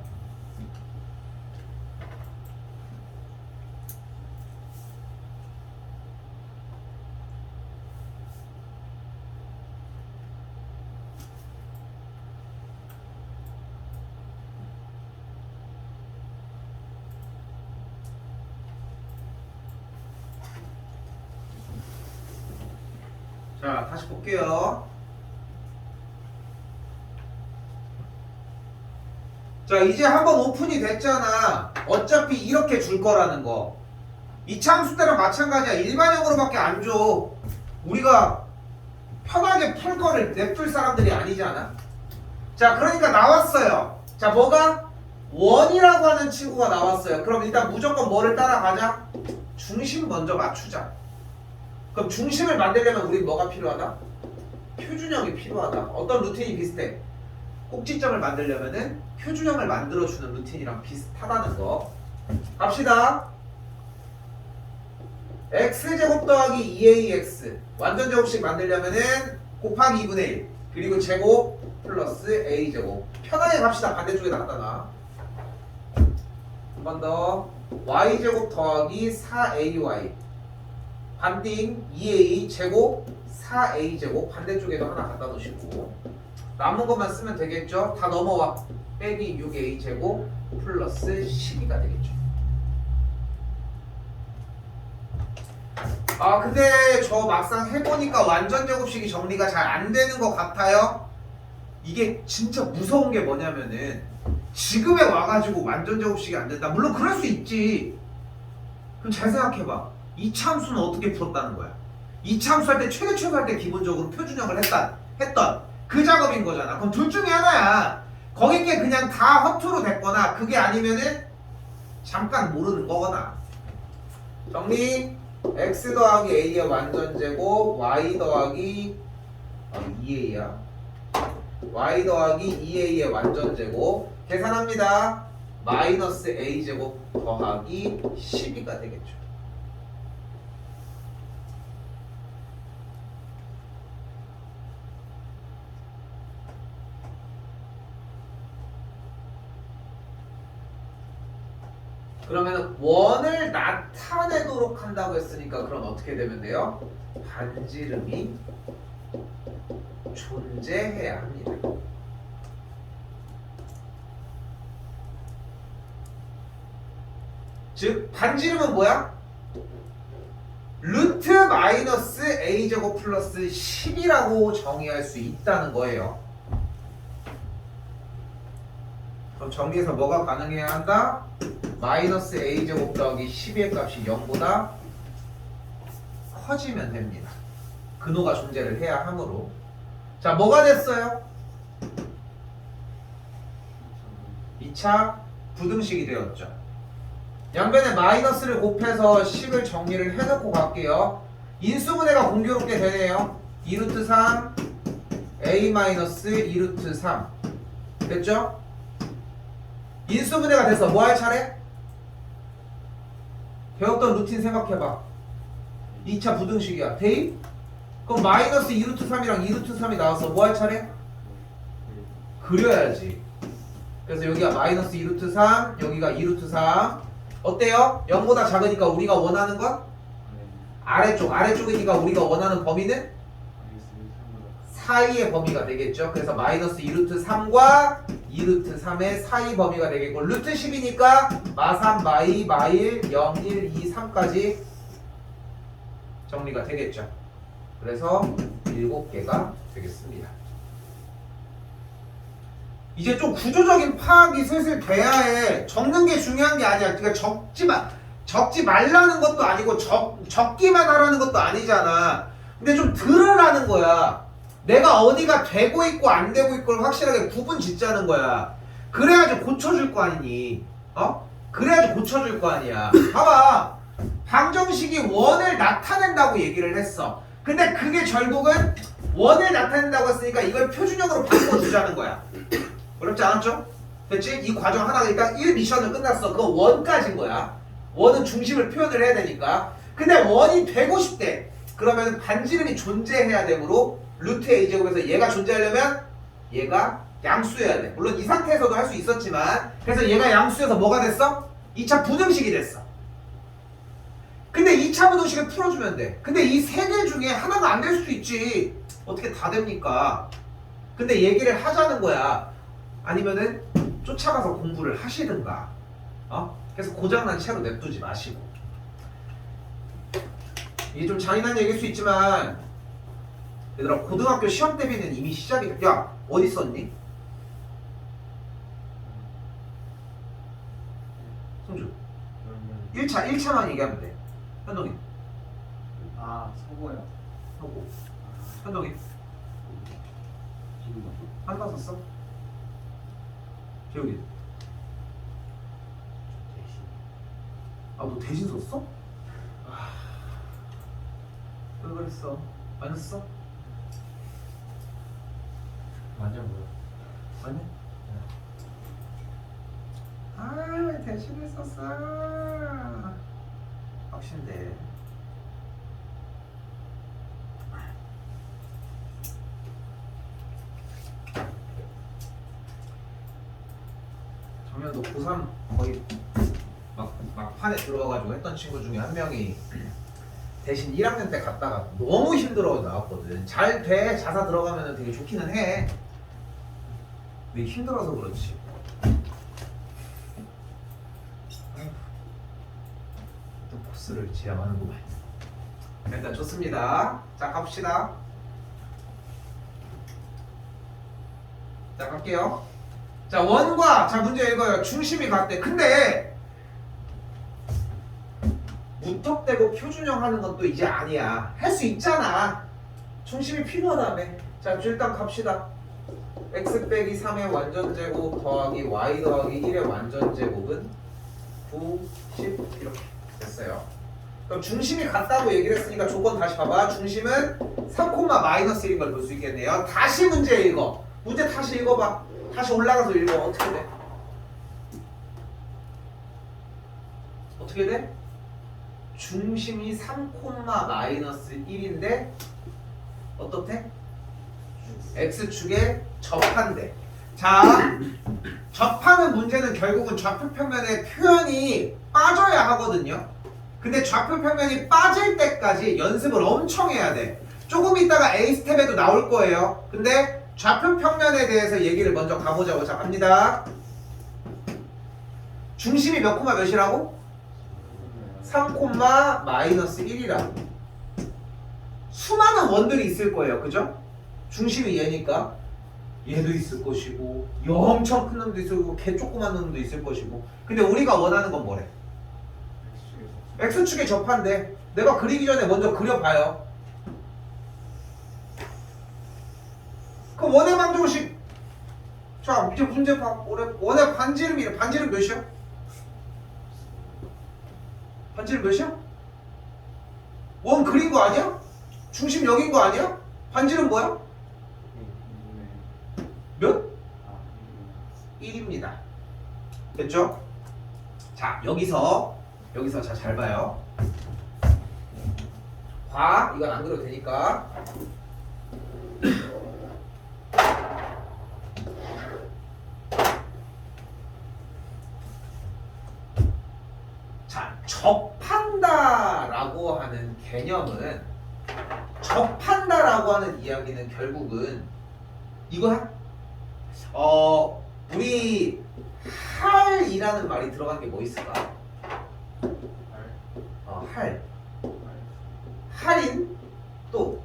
자, 다시 볼게요. 자, 이제 한번 오픈이 됐잖아. 어차피 이렇게 줄 거라는 거. 이차함수 때랑 마찬가지야. 일반형으로밖에 안 줘. 우리가 편하게 풀 거를 냅둘 사람들이 아니잖아. 자, 그러니까 나왔어요. 자, 뭐가? 원이라고 하는 친구가 나왔어요. 그럼 일단 무조건 뭐를 따라가자? 중심 먼저 맞추자. 그럼 중심을 만들려면 우린 뭐가 필요하다? 표준형이 필요하다. 어떤 루틴이 비슷해? 꼭지점을 만들려면은 표준형을 만들어주는 루틴이랑 비슷하다는 거. 갑시다. x제곱 더하기 2ax 완전제곱식 만들려면은 곱하기 2분의 1 그리고 제곱 플러스 a제곱. 편하게 갑시다. 반대쪽에다 갖다 놔. 한 번 더. y제곱 더하기 4ay 반띵 2a 제곱 4a 제곱 반대쪽에도 하나 갖다 놓으시고 남은 것만 쓰면 되겠죠? 다 넘어와. 빼기 6a 제곱 플러스 12가 되겠죠. 아, 근데 저 막상 해보니까 완전 제곱식이 정리가 잘 안 되는 것 같아요. 이게 진짜 무서운 게 뭐냐면은 지금에 와가지고 완전 제곱식이 안 된다. 물론 그럴 수 있지. 그럼 잘 생각해봐. 이차함수는 어떻게 풀었다는 거야? 이차함수 할 때 최대 할 때 기본적으로 표준형을 했던 그 작업인 거잖아. 그럼 둘 중에 하나야. 거기게 그냥 다 허투루 됐거나 그게 아니면은 잠깐 모르는 거거나. 정리. x 더하기 a의 완전제곱 y 더하기 2a야. y 더하기 2a의 완전제곱 계산합니다. 마이너스 a제곱 더하기 12가 되겠죠. 그러면 원을 나타내도록 한다고 했으니까 그럼 어떻게 되면 돼요? 반지름이 존재해야 합니다. 즉 반지름은 뭐야? 루트 마이너스 a제곱 플러스 10이라고 정의할 수 있다는 거예요. 그럼 정리해서 뭐가 가능해야 한다? 마이너스 a제곱 더하기 12의 값이 0보다 커지면 됩니다. 근호가 존재를 해야 하므로. 자, 뭐가 됐어요? 2차 부등식이 되었죠. 양변에 마이너스를 곱해서 10을 정리를 해놓고 갈게요. 인수분해가 공교롭게 되네요. 2루트 3 a 마이너스 2루트 3 됐죠? 인수분해가 돼서 뭐 할 차례? 배웠던 루틴 생각해봐. 2차 부등식이야. 대입? 그럼 마이너스 2루트 3이랑 2루트 3이 나와서 뭐 할 차례? 그려야지. 그래서 여기가 마이너스 2루트 3 여기가 2루트 3 어때요? 0보다 작으니까 우리가 원하는 건? 아래쪽이니까 우리가 원하는 범위는? 사이의 범위가 되겠죠. 그래서 마이너스 2루트 3과 2루트 3의 사이 범위가 되겠고 루트 10이니까 마3, 마2, 마1, 0, 1, 2, 3까지 정리가 되겠죠. 그래서 7개가 되겠습니다. 이제 좀 구조적인 파악이 슬슬 돼야 해. 적는 게 중요한 게 아니야. 그러니까 적지 말라는 것도 아니고 적기만 하라는 것도 아니잖아. 근데 좀 들으라는 거야. 내가 어디가 되고 있고 안 되고 있고를 확실하게 구분 짓자는 거야. 그래야지 고쳐줄 거 아니니. 그래야지 고쳐줄 거 아니야. 봐봐. 방정식이 원을 나타낸다고 얘기를 했어. 근데 그게 결국은 원을 나타낸다고 했으니까 이걸 표준형으로 바꿔주자는 거야. 어렵지 않았죠? 됐지? 이 과정 하나가 일단 1미션은 끝났어. 그거 원까지인 거야. 원은 중심을 표현을 해야 되니까. 근데 원이 되고 싶대. 그러면 반지름이 존재해야 되므로 루트 a제곱에서 얘가 존재하려면 얘가 양수여야 돼. 물론 이 상태에서도 할 수 있었지만 그래서 얘가 양수여서 뭐가 됐어? 2차 부등식이 됐어. 근데 2차 부등식을 풀어주면 돼. 근데 이 세 개 중에 하나가 안 될 수도 있지. 어떻게 다 됩니까? 근데 얘기를 하자는 거야. 아니면은 쫓아가서 공부를 하시든가. 그래서 고장난 채로 냅두지 마시고. 이게 좀 잔인한 얘기일 수 있지만 얘들아 고등학교 시험 대비는 이미 시작이 야 어디 썼니? 성주 그러면 1차만 얘기하면 돼. 현동이 아 서고요. 하고 현동이 지금 한과 썼어? 재욱이 대신 너 대신 썼어? 왜 그랬어? 안 썼어? 완전 뭐야? 아니? 왜 대신을 썼어? 확신돼. 작년도 고3 거의 막판에 들어가가지고 했던 친구 중에 한 명이 대신 1학년 때 갔다가 너무 힘들어 나왔거든. 잘 돼. 자사 들어가면 되게 좋기는 해. 근데 힘들어서 그렇지. 또 코스를 지향하는구만. 일단 좋습니다. 자 갑시다. 자 갈게요. 자 원과 자 문제 읽어요. 중심이 같대. 근데 무턱대고 표준형 하는 건 또 이제 아니야. 할 수 있잖아. 중심이 필요하다며. 자 일단 갑시다. x 빼기 3의 완전제곱 더하기 y 더하기 1의 완전제곱은 9, 10 이렇게 됐어요. 그럼 중심이 같다고 얘기를 했으니까 조건 다시 봐봐. 중심은 3, 마이너스 1인 걸 볼 수 있겠네요. 다시 문제 읽어. 문제 다시 읽어봐. 다시 올라가서 읽어. 어떻게 돼? 어떻게 돼? 중심이 3, 마이너스 1인데 어떻대? X축에 접한대. 자, 접하는 문제는 결국은 좌표평면의 표현이 빠져야 하거든요. 근데 좌표평면이 빠질 때까지 연습을 엄청 해야 돼. 조금 있다가 A스텝에도 나올 거예요. 근데 좌표평면에 대해서 얘기를 먼저 가보자고. 자, 갑니다. 중심이 몇 콤마 몇이라고? 3, 마이너스 1이라고. 수많은 원들이 있을 거예요. 그죠? 중심이 얘니까 얘도 있을 것이고 엄청 큰 놈도 있을 거고 개 조그만 놈도 있을 것이고. 근데 우리가 원하는 건 뭐래? X축에 접한데 내가 그리기 전에 먼저 그려봐요. 그럼 원의 방정식. 자 이제 문제 봐. 원의 반지름이래. 반지름 몇이야? 반지름 몇이야? 원 그린 거 아니야? 중심 여긴 거 아니야? 반지름 뭐야? 몇? 1입니다. 됐죠? 자 여기서 자 잘 봐요. 이건 안 그려도 되니까. 자 접한다라고 하는 개념은 접한다라고 하는 이야기는 결국은 이거야. 우리 할이라는 말이 들어간 게 뭐 있을까? 할인 또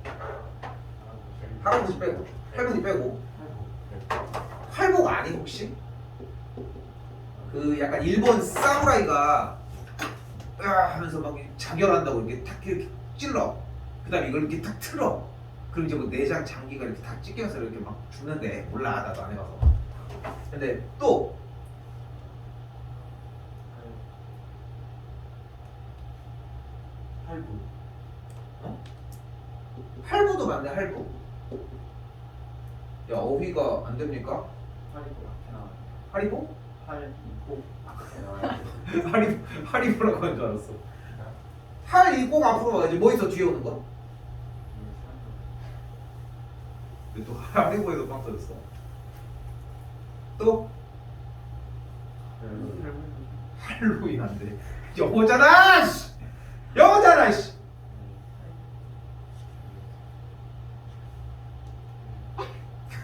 할아버지 빼고 할머니 빼고 활복 아니 혹시? 그 약간 일본 사무라이가 하면서 막 자결한다고 이렇게 탁 이렇게 찔러. 그다음에 이걸 이렇게 탁 틀어. 그럼 이제 뭐 내장 장기가 이렇게 탁 찢겨서 이렇게 막 죽는데 몰라 나도 안 해봐서. 근데 또 할부. 할부도 맞네. 할부. 야 어휘가 안 됩니까? 할이고 앞에 나와요. 하리보? 할이고 앞에 나와요. 하리보라고 한 줄 알았어. 할이꼭 앞으로 와야지. 뭐 있어 뒤에 오는 거? 왜 또 하리보에도 빵 터졌어? 또 할로윈 안 돼. 영어잖아. 씨. 영어잖아. 씨.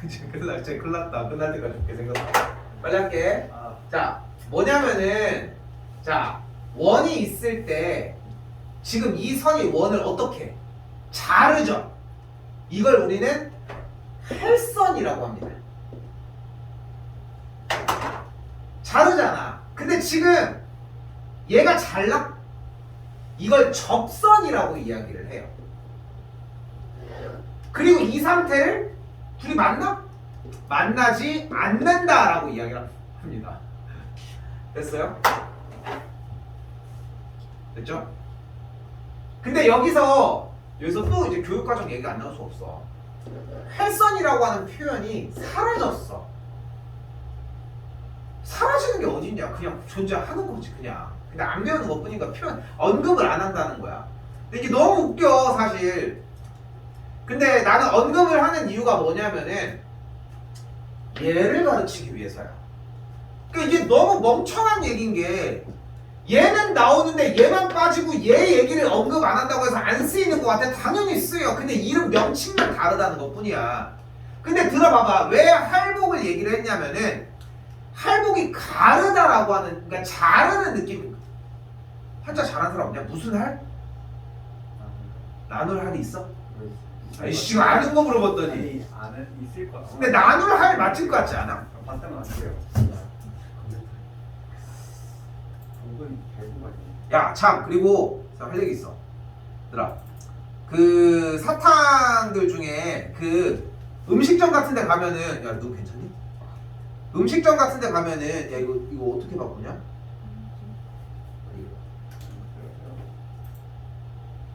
지금 큰일 났다. 끝날 때까지 좋게 생겼다. 빨리 할게. 자, 뭐냐면은 자, 원이 있을 때 지금 이 선이 원을 어떻게 자르죠? 이걸 우리는 할선이라고 합니다. 자르잖아. 근데 지금 얘가 잘라? 이걸 접선이라고 이야기를 해요. 그리고 이 상태를 둘이 만나? 만나지 않는다라고 이야기를 합니다. 됐어요? 됐죠? 근데 여기서 또 이제 교육과정 얘기 안 나올 수 없어. 할선이라고 하는 표현이 사라졌어. 사라지는 게 어딨냐? 그냥 존재하는 거지 그냥. 근데 안 배우는 것 뿐이니까 표현 언급을 안 한다는 거야. 근데 이게 너무 웃겨 사실. 근데 나는 언급을 하는 이유가 뭐냐면은 얘를 가르치기 위해서야. 그러니까 이게 너무 멍청한 얘기인 게 얘는 나오는데 얘만 빠지고 얘 얘기를 언급 안 한다고 해서 안 쓰이는 것 같아. 당연히 쓰여. 근데 이름 명칭만 다르다는 것 뿐이야. 근데 들어봐봐. 왜 할복을 얘기를 했냐면은 할복이 가르다라고 하는, 그러니까 자르는 느낌. 한자 잘하는 사람 없냐? 무슨 할? 나눌 할이 있어? 아이씨 지금 아는 거 물어봤더니. 아는 있을 거야. 근데 나눌 할 맞을 것 같지 않아? 봤다면 안 돼요. 은근히 대구가 있네. 야 참 그리고 할 얘기 있어. 얘들아 그 사탕들 중에 그 음식점 같은 데 가면은 야 너 괜찮니? 음식점 같은 데 가면은 야 이거 어떻게 바꾸냐?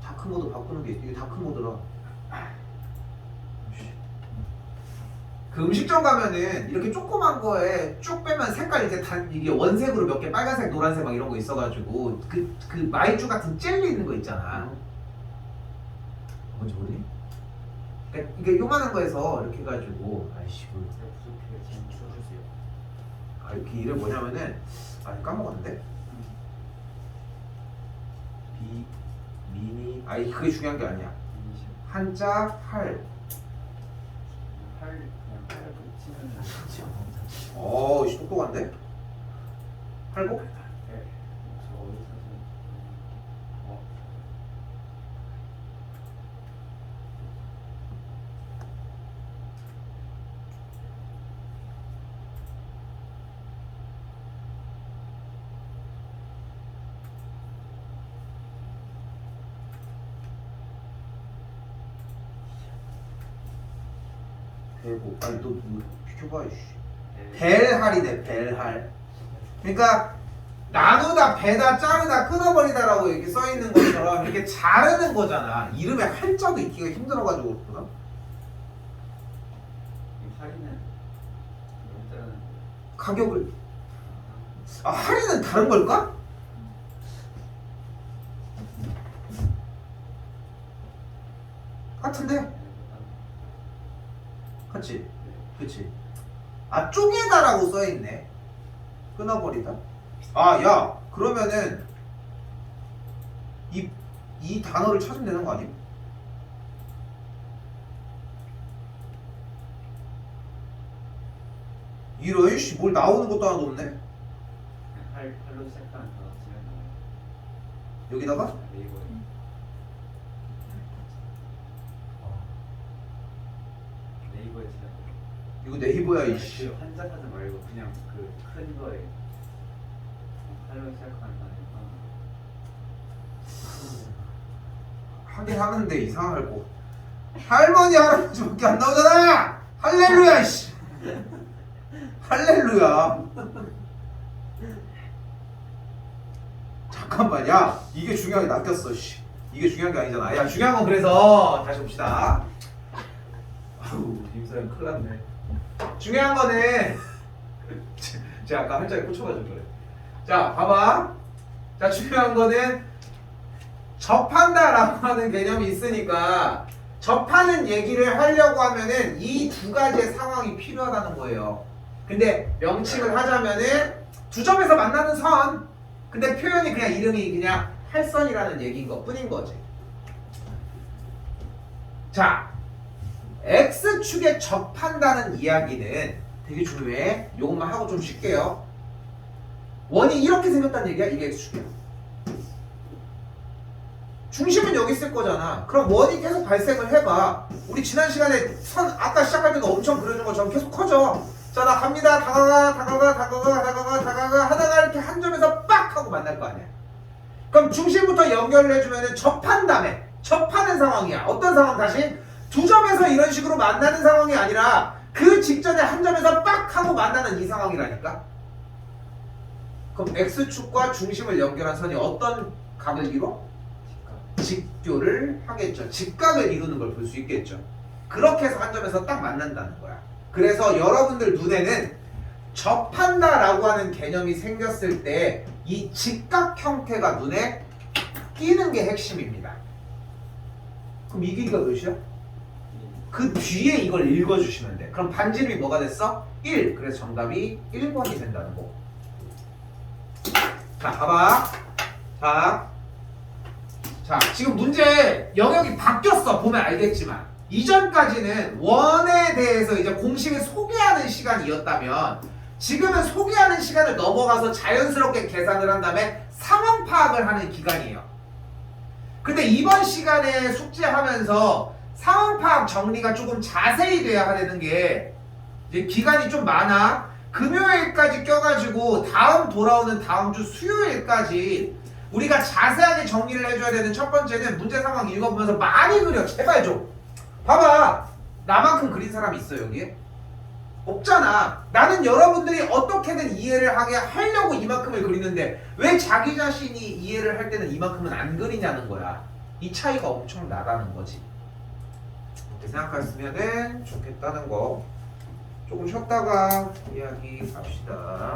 다크모드 바꾸는 게 이게 다크모드라. 그 음식점 가면은 이렇게 조그만 거에 쭉 빼면 색깔 이제 이게 원색으로 몇 개 빨간색, 노란색 막 이런 거 있어가지고 그 마이쮸 같은 젤리 있는 거 있잖아. 뭔지 모르니? 그러니까 이게 요만한 거에서 이렇게 해가지고 아이씨 뭐 부족해. 좀 줄여주세요. 아 이렇게 이름 뭐냐면은 까먹었는데 미니 아이 그게 중요한 게 아니야. 한자 할. 팔 그냥 팔을 붙이면 어이 똑똑한데? 할복? 네. 저 어디 사진? 할복 아니 너 비켜봐 이씨. 네. 벨할이네 벨할. 그러니까 나누다 베다 자르다 끊어버리다라고 이렇게 써있는 것처럼 이렇게 자르는 거잖아. 이름에 할자도 있기가 힘들어가지고 그렇구나. 이 할인은 문자는 가격을 아 할인은 다른 걸까? 같은데? 같지? 그치? 아 쪼개다라고 써있네. 끊어버리다. 아 야 그러면은 이 단어를 찾으면 되는 거 아님? 이런 씨 뭘 나오는 것도 하나도 없네. 할로 시작하는 단어 치면 나와요. 여기다가 네이버에. 네이버에 치면 이거 네이버야 이씨. 그 한자 하지 말고 그냥 그 큰 거에 할로 시작하는 단어. 하긴 하는데 이상할 거. 할머니 할아버지밖에 안 나오잖아. 할렐루야 씨. 할렐루야. 잠깐만 야 이게 중요하게 낚였어 씨. 이게 중요한 게 아니잖아. 야 중요한 건 그래서 다시 봅시다. 아우 임사장 큰일 났네. 중요한 거는 제가 아까 한자에 꽂혀가지고 그래. 자 봐봐. 자 중요한 거는 접한다라고 하는 개념이 있으니까 접하는 얘기를 하려고 하면은 이 두 가지의 상황이 필요하다는 거예요. 근데 명칭을 하자면은 두 점에서 만나는 선. 근데 표현이 그냥 이름이 그냥 할선이라는 얘기인 것 뿐인 거지. 자, X축에 접한다는 이야기는 되게 중요해. 요것만 하고 좀 쉴게요. 원이 이렇게 생겼다는 얘기야. 이게 X축이야. 중심은 여기 있을 거잖아. 그럼 원이 계속 발생을 해봐. 우리 지난 시간에 선 아까 시작할 때도 엄청 그려준 것처럼 계속 커져. 자, 나 갑니다. 다가가 하다가 이렇게 한 점에서 빡 하고 만날 거 아니야. 그럼 중심부터 연결을 해주면은 접한 다음에 접하는 상황이야. 어떤 상황 다시? 두 점에서 이런 식으로 만나는 상황이 아니라 그 직전에 한 점에서 빡 하고 만나는 이 상황이라니까. 그럼 X축과 중심을 연결한 선이 어떤 각을 이뤄? 직교를 하겠죠. 직각을 이루는 걸 볼 수 있겠죠. 그렇게 해서 한 점에서 딱 만난다는 거야. 그래서 여러분들 눈에는 접한다라고 하는 개념이 생겼을 때 이 직각 형태가 눈에 띄는 게 핵심입니다. 그럼 이 길이가 몇이야? 그 뒤에 이걸 읽어주시면 돼. 그럼 반지름이 뭐가 됐어? 1. 그래서 정답이 1번이 된다는 거. 자, 봐봐. 자, 지금 문제 영역이 바뀌었어. 보면 알겠지만 이전까지는 원에 대해서 이제 공식을 소개하는 시간이었다면 지금은 소개하는 시간을 넘어가서 자연스럽게 계산을 한 다음에 상황 파악을 하는 기간이에요. 근데 이번 시간에 숙제하면서 상황 파악 정리가 조금 자세히 돼야 되는 게 이제 기간이 좀 많아. 금요일까지 껴가지고 돌아오는 다음 주 수요일까지 우리가 자세하게 정리를 해줘야 되는 첫 번째는 문제 상황 읽어보면서 많이 그려. 제발 좀. 봐봐. 나만큼 그린 사람 있어 여기에? 없잖아. 나는 여러분들이 어떻게든 이해를 하게 하려고 이만큼을 그리는데 왜 자기 자신이 이해를 할 때는 이만큼은 안 그리냐는 거야. 이 차이가 엄청 나다는 거지. 이렇게 생각하시면은 좋겠다는 거. 조금 쉬었다가 이야기 합시다.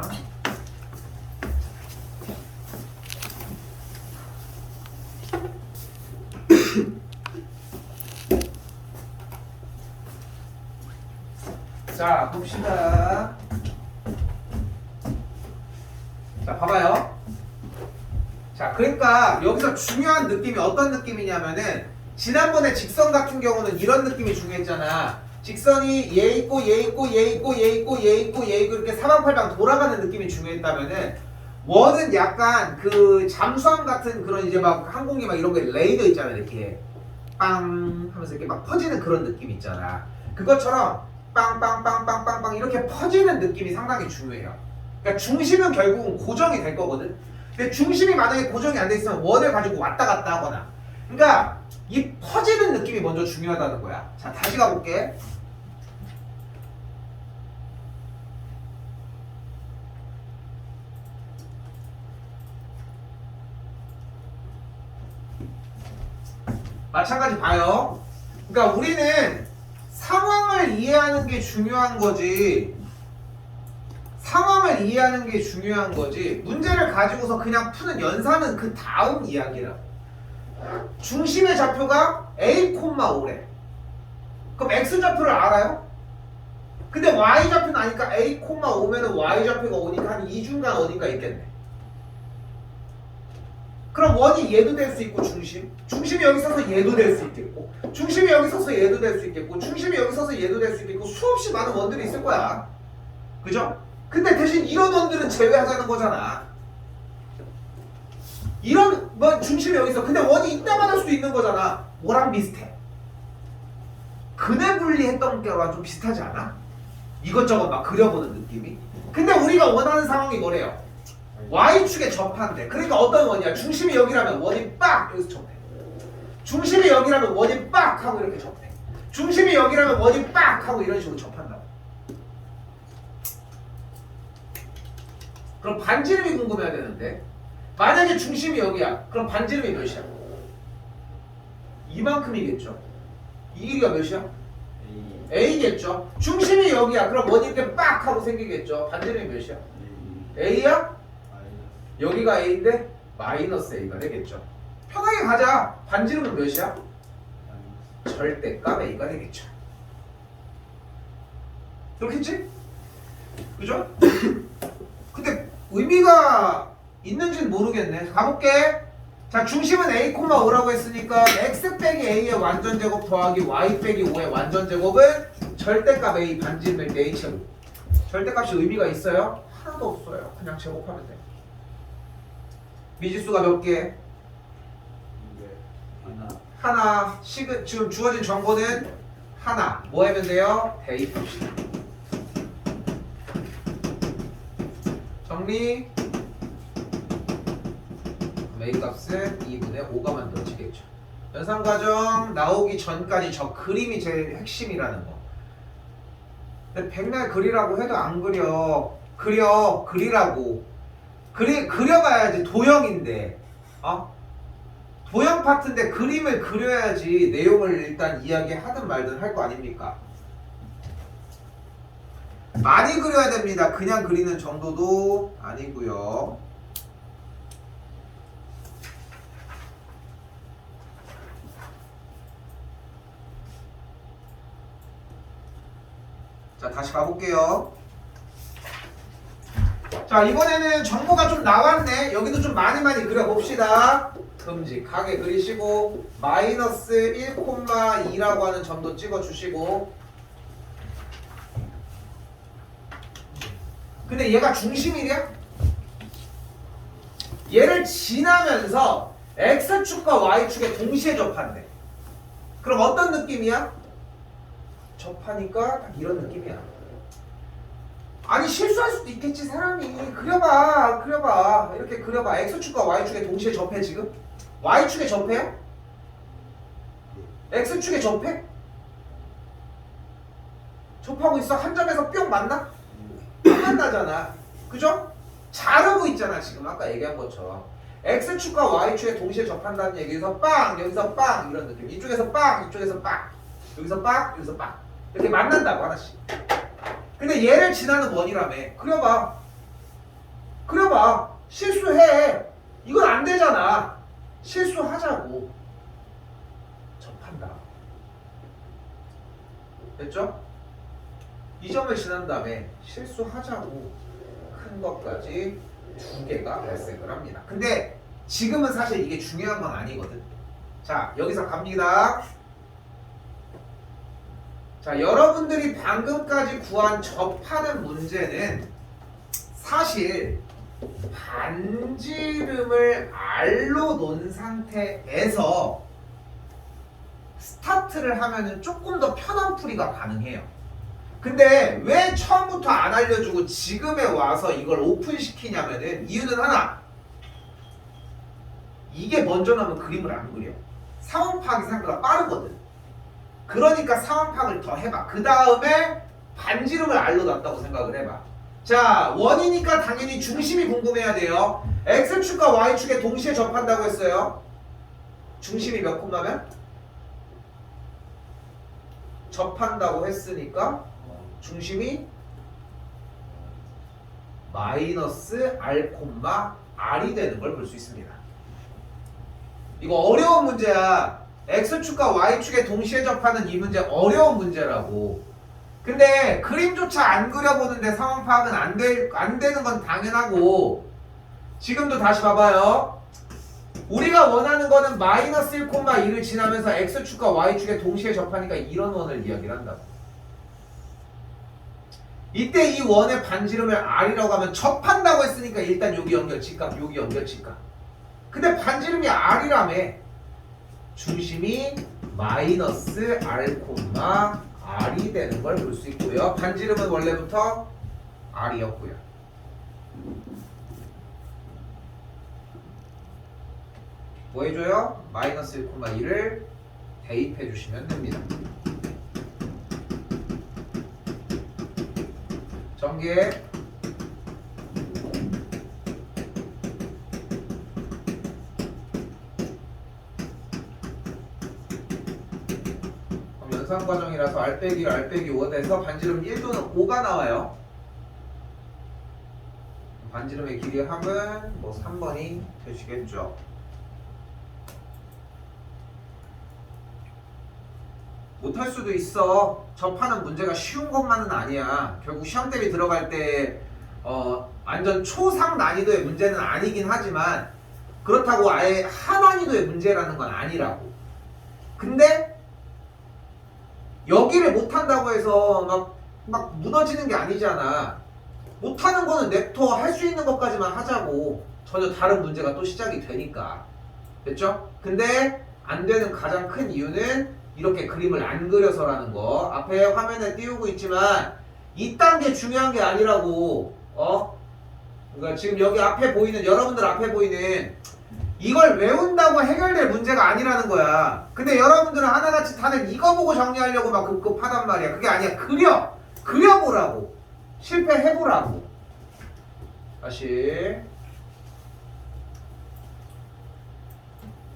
자, 봅시다. 자, 봐봐요. 자, 그러니까 여기서 중요한 느낌이 어떤 느낌이냐면은 지난번에 직선 같은 경우는 이런 느낌이 중요했잖아. 직선이 얘 있고 얘 있고 얘 있고 얘 있고 얘 있고 얘 있고 이렇게 사방팔방 돌아가는 느낌이 중요했다면은 원은 약간 그 잠수함 같은 그런 이제 막 항공기 막 이런 거에 레이더 있잖아. 이렇게 빵 하면서 이렇게 막 퍼지는 그런 느낌 있잖아. 그것처럼 빵빵빵빵빵빵 이렇게 퍼지는 느낌이 상당히 중요해요. 그러니까 중심은 결국은 고정이 될 거거든. 근데 중심이 만약에 고정이 안 돼 있으면 원을 가지고 왔다 갔다 하거나. 그러니까 이 퍼지는 느낌이 먼저 중요하다는 거야. 자, 다시 가볼게. 마찬가지 봐요. 그러니까 우리는 상황을 이해하는 게 중요한 거지. 상황을 이해하는 게 중요한 거지. 문제를 가지고서 그냥 푸는 연산은 그 다음 이야기라. 중심의 좌표가 A, 5래. 그럼 X 좌표를 알아요? 근데 Y 좌표는 아니까 A, 5면은 Y 좌표가 오니까 한 이 중간 어딘가 있겠네. 그럼 원이 얘도 될 수 있고 중심이 여기 서서 얘도 될 수 있겠고 중심이 여기 서서 얘도 될 수 있겠고 중심이 여기 서서 얘도 될 수 있겠고 수없이 많은 원들이 있을 거야. 그죠? 근데 대신 이런 원들은 제외하자는 거잖아. 이런 뭐 중심이 여기 있어. 근데 원이 이따만 할 수도 있는 거잖아. 뭐랑 비슷해? 근해 분리했던 거랑 좀 비슷하지 않아? 이것저것 막 그려보는 느낌이. 근데 우리가 원하는 상황이 뭐래요? Y축에 접한대. 그러니까 어떤 원이야? 중심이 여기라면 원이 빡! 여기서 접해. 중심이 여기라면 원이 빡! 하고 이렇게 접해. 중심이 여기라면 원이 빡! 하고 이런 식으로 접한다. 그럼 반지름이 궁금해야 되는데 만약에 중심이 여기야. 그럼 반지름이 몇이야? 이만큼이겠죠. 이 길이가 몇이야? A겠죠. 중심이 여기야. 그럼 원이 이렇게 빡! 하고 생기겠죠. 반지름이 몇이야? A야? 여기가 A인데 마이너스 A가 되겠죠. 편하게 가자. 반지름은 몇이야? 절대값 A가 되겠죠. 그렇겠지? 그죠? 근데 의미가 있는지는 모르겠네. 가볼게. 자, 중심은 A, 5라고 했으니까 X 빼기 A의 완전제곱 더하기 Y 빼기 5의 완전제곱은 절대값 A 반지름일 때 A 제곱. 절대값이 의미가 있어요? 하나도 없어요. 그냥 제곱하면 돼. 미지수가 몇 개? 하나. 하나. 지금 주어진 정보는 하나 뭐 하면 돼요? 대입합시다. 정리. 그럼 A 값은 2분의 5가 만들어지겠죠. 연산과정 나오기 전까지 저 그림이 제일 핵심이라는 거. 근데 백날 그리라고 해도 안 그려. 그리라고. 그려봐야지. 도형인데. 도형 파트인데 그림을 그려야지 내용을 일단 이야기하든 말든 할 거 아닙니까? 많이 그려야 됩니다. 그냥 그리는 정도도 아니고요. 자, 다시 가볼게요. 자, 이번에는 정보가 좀 나왔네. 여기도 좀 많이 그려봅시다. 큼직하게 그리시고 마이너스 1,2라고 하는 점도 찍어주시고. 근데 얘가 중심이냐? 얘를 지나면서 X축과 Y축에 동시에 접한대. 그럼 어떤 느낌이야? 접하니까 딱 이런 느낌이야. 아니 실수할 수도 있겠지 사람이. 그려봐. 이렇게 그려봐. X축과 Y축에 동시에 접해 지금? Y축에 접해요? X축에 접해? 접하고 있어? 한 점에서 뿅 만나? 안 만나잖아. 그죠? 자르고 있잖아 지금 아까 얘기한 것처럼. X축과 Y축에 동시에 접한다는 얘기에서 빵! 여기서 빵! 이런 느낌. 이쪽에서 빵! 이쪽에서 빵! 여기서 빵! 여기서 빵! 이렇게 만난다고 하나씩. 근데 얘를 지나는 원이라며. 그려봐. 실수해. 이건 안 되잖아. 실수하자고. 접한다. 됐죠? 이 점을 지난 다음에 실수하자고 큰 것까지 두 개가 발생을 합니다. 근데 지금은 사실 이게 중요한 건 아니거든. 자, 여기서 갑니다. 자, 여러분들이 방금까지 구한 접하는 문제는 사실 반지름을 R로 놓은 상태에서 스타트를 하면은 조금 더 편한 풀이가 가능해요. 근데 왜 처음부터 안 알려주고 지금에 와서 이걸 오픈시키냐면은 이유는 하나. 이게 먼저 나오면 그림을 안 그려. 상황 파악이 생각보다 빠르거든. 그러니까 상황 파악을 더 해봐. 그 다음에 반지름을 R로 놨다고 생각을 해봐. 자, 원이니까 당연히 중심이 궁금해야 돼요. X축과 Y축에 동시에 접한다고 했어요. 중심이 몇 콤마면? 접한다고 했으니까 중심이 마이너스 R, R이 되는 걸 볼 수 있습니다. 이거 어려운 문제야. X축과 Y축에 동시에 접하는 이 문제 어려운 문제라고. 근데 그림조차 안 그려보는데 상황 파악은 안 되는 건 당연하고. 지금도 다시 봐봐요. 우리가 원하는 거는 마이너스 1,2를 지나면서 X축과 Y축에 동시에 접하니까 이런 원을 이야기를 한다고. 이때 이 원의 반지름을 R이라고 하면 접한다고 했으니까 일단 여기 연결 직각, 여기 연결 직각. 근데 반지름이 R이라며. 중심이 마이너스 R, R이 되는 걸 볼 수 있고요. 반지름은 원래부터 R이었고요. 뭐 해줘요? 마이너스 1,2를 대입해 주시면 됩니다. 전개. 그럼 연산과정이라서 R 빼기 5가 돼서 반지름 1도는 5가 나와요. 반지름의 길이 합은 뭐 3번이 되시겠죠. 못할 수도 있어. 접하는 문제가 쉬운 것만은 아니야. 결국 시험 대비 들어갈 때 완전 초상 난이도의 문제는 아니긴 하지만 그렇다고 아예 하난이도의 문제라는 건 아니라고. 근데 여기를 못한다고 해서 막 무너지는 게 아니잖아. 못하는 거는 냅둬. 할 수 있는 것까지만 하자고. 전혀 다른 문제가 또 시작이 되니까. 됐죠? 근데 안 되는 가장 큰 이유는 이렇게 그림을 안 그려서라는 거. 앞에 화면에 띄우고 있지만 이딴 게 중요한 게 아니라고. 그러니까 지금 여기 앞에 보이는 여러분들 앞에 보이는 이걸 외운다고 해결될 문제가 아니라는 거야. 근데 여러분들은 하나같이 다들 이거 보고 정리하려고 막 급급하단 말이야. 그게 아니야. 그려보라고. 실패해보라고. 다시.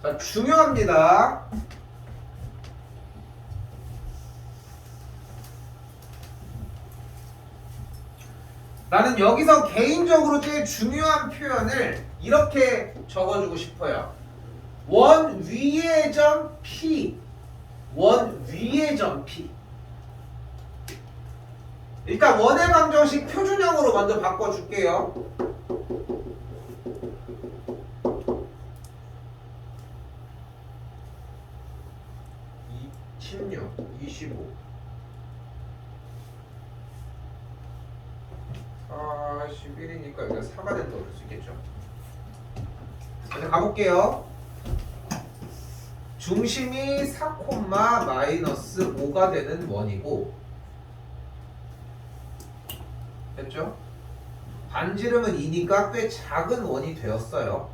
자, 중요합니다. 나는 여기서 개인적으로 제일 중요한 표현을 이렇게 적어주고 싶어요. 원 위의 점 P. 원 위의 점 P. 일단 원의 방정식 표준형으로 먼저 바꿔줄게요. 16, 25, 41이니까 여기가 4가 된다고 볼 수 있겠죠. 이제 가볼게요. 중심이 4, 마이너스 5가 되는 원이고, 됐죠? 반지름은 2니까 꽤 작은 원이 되었어요.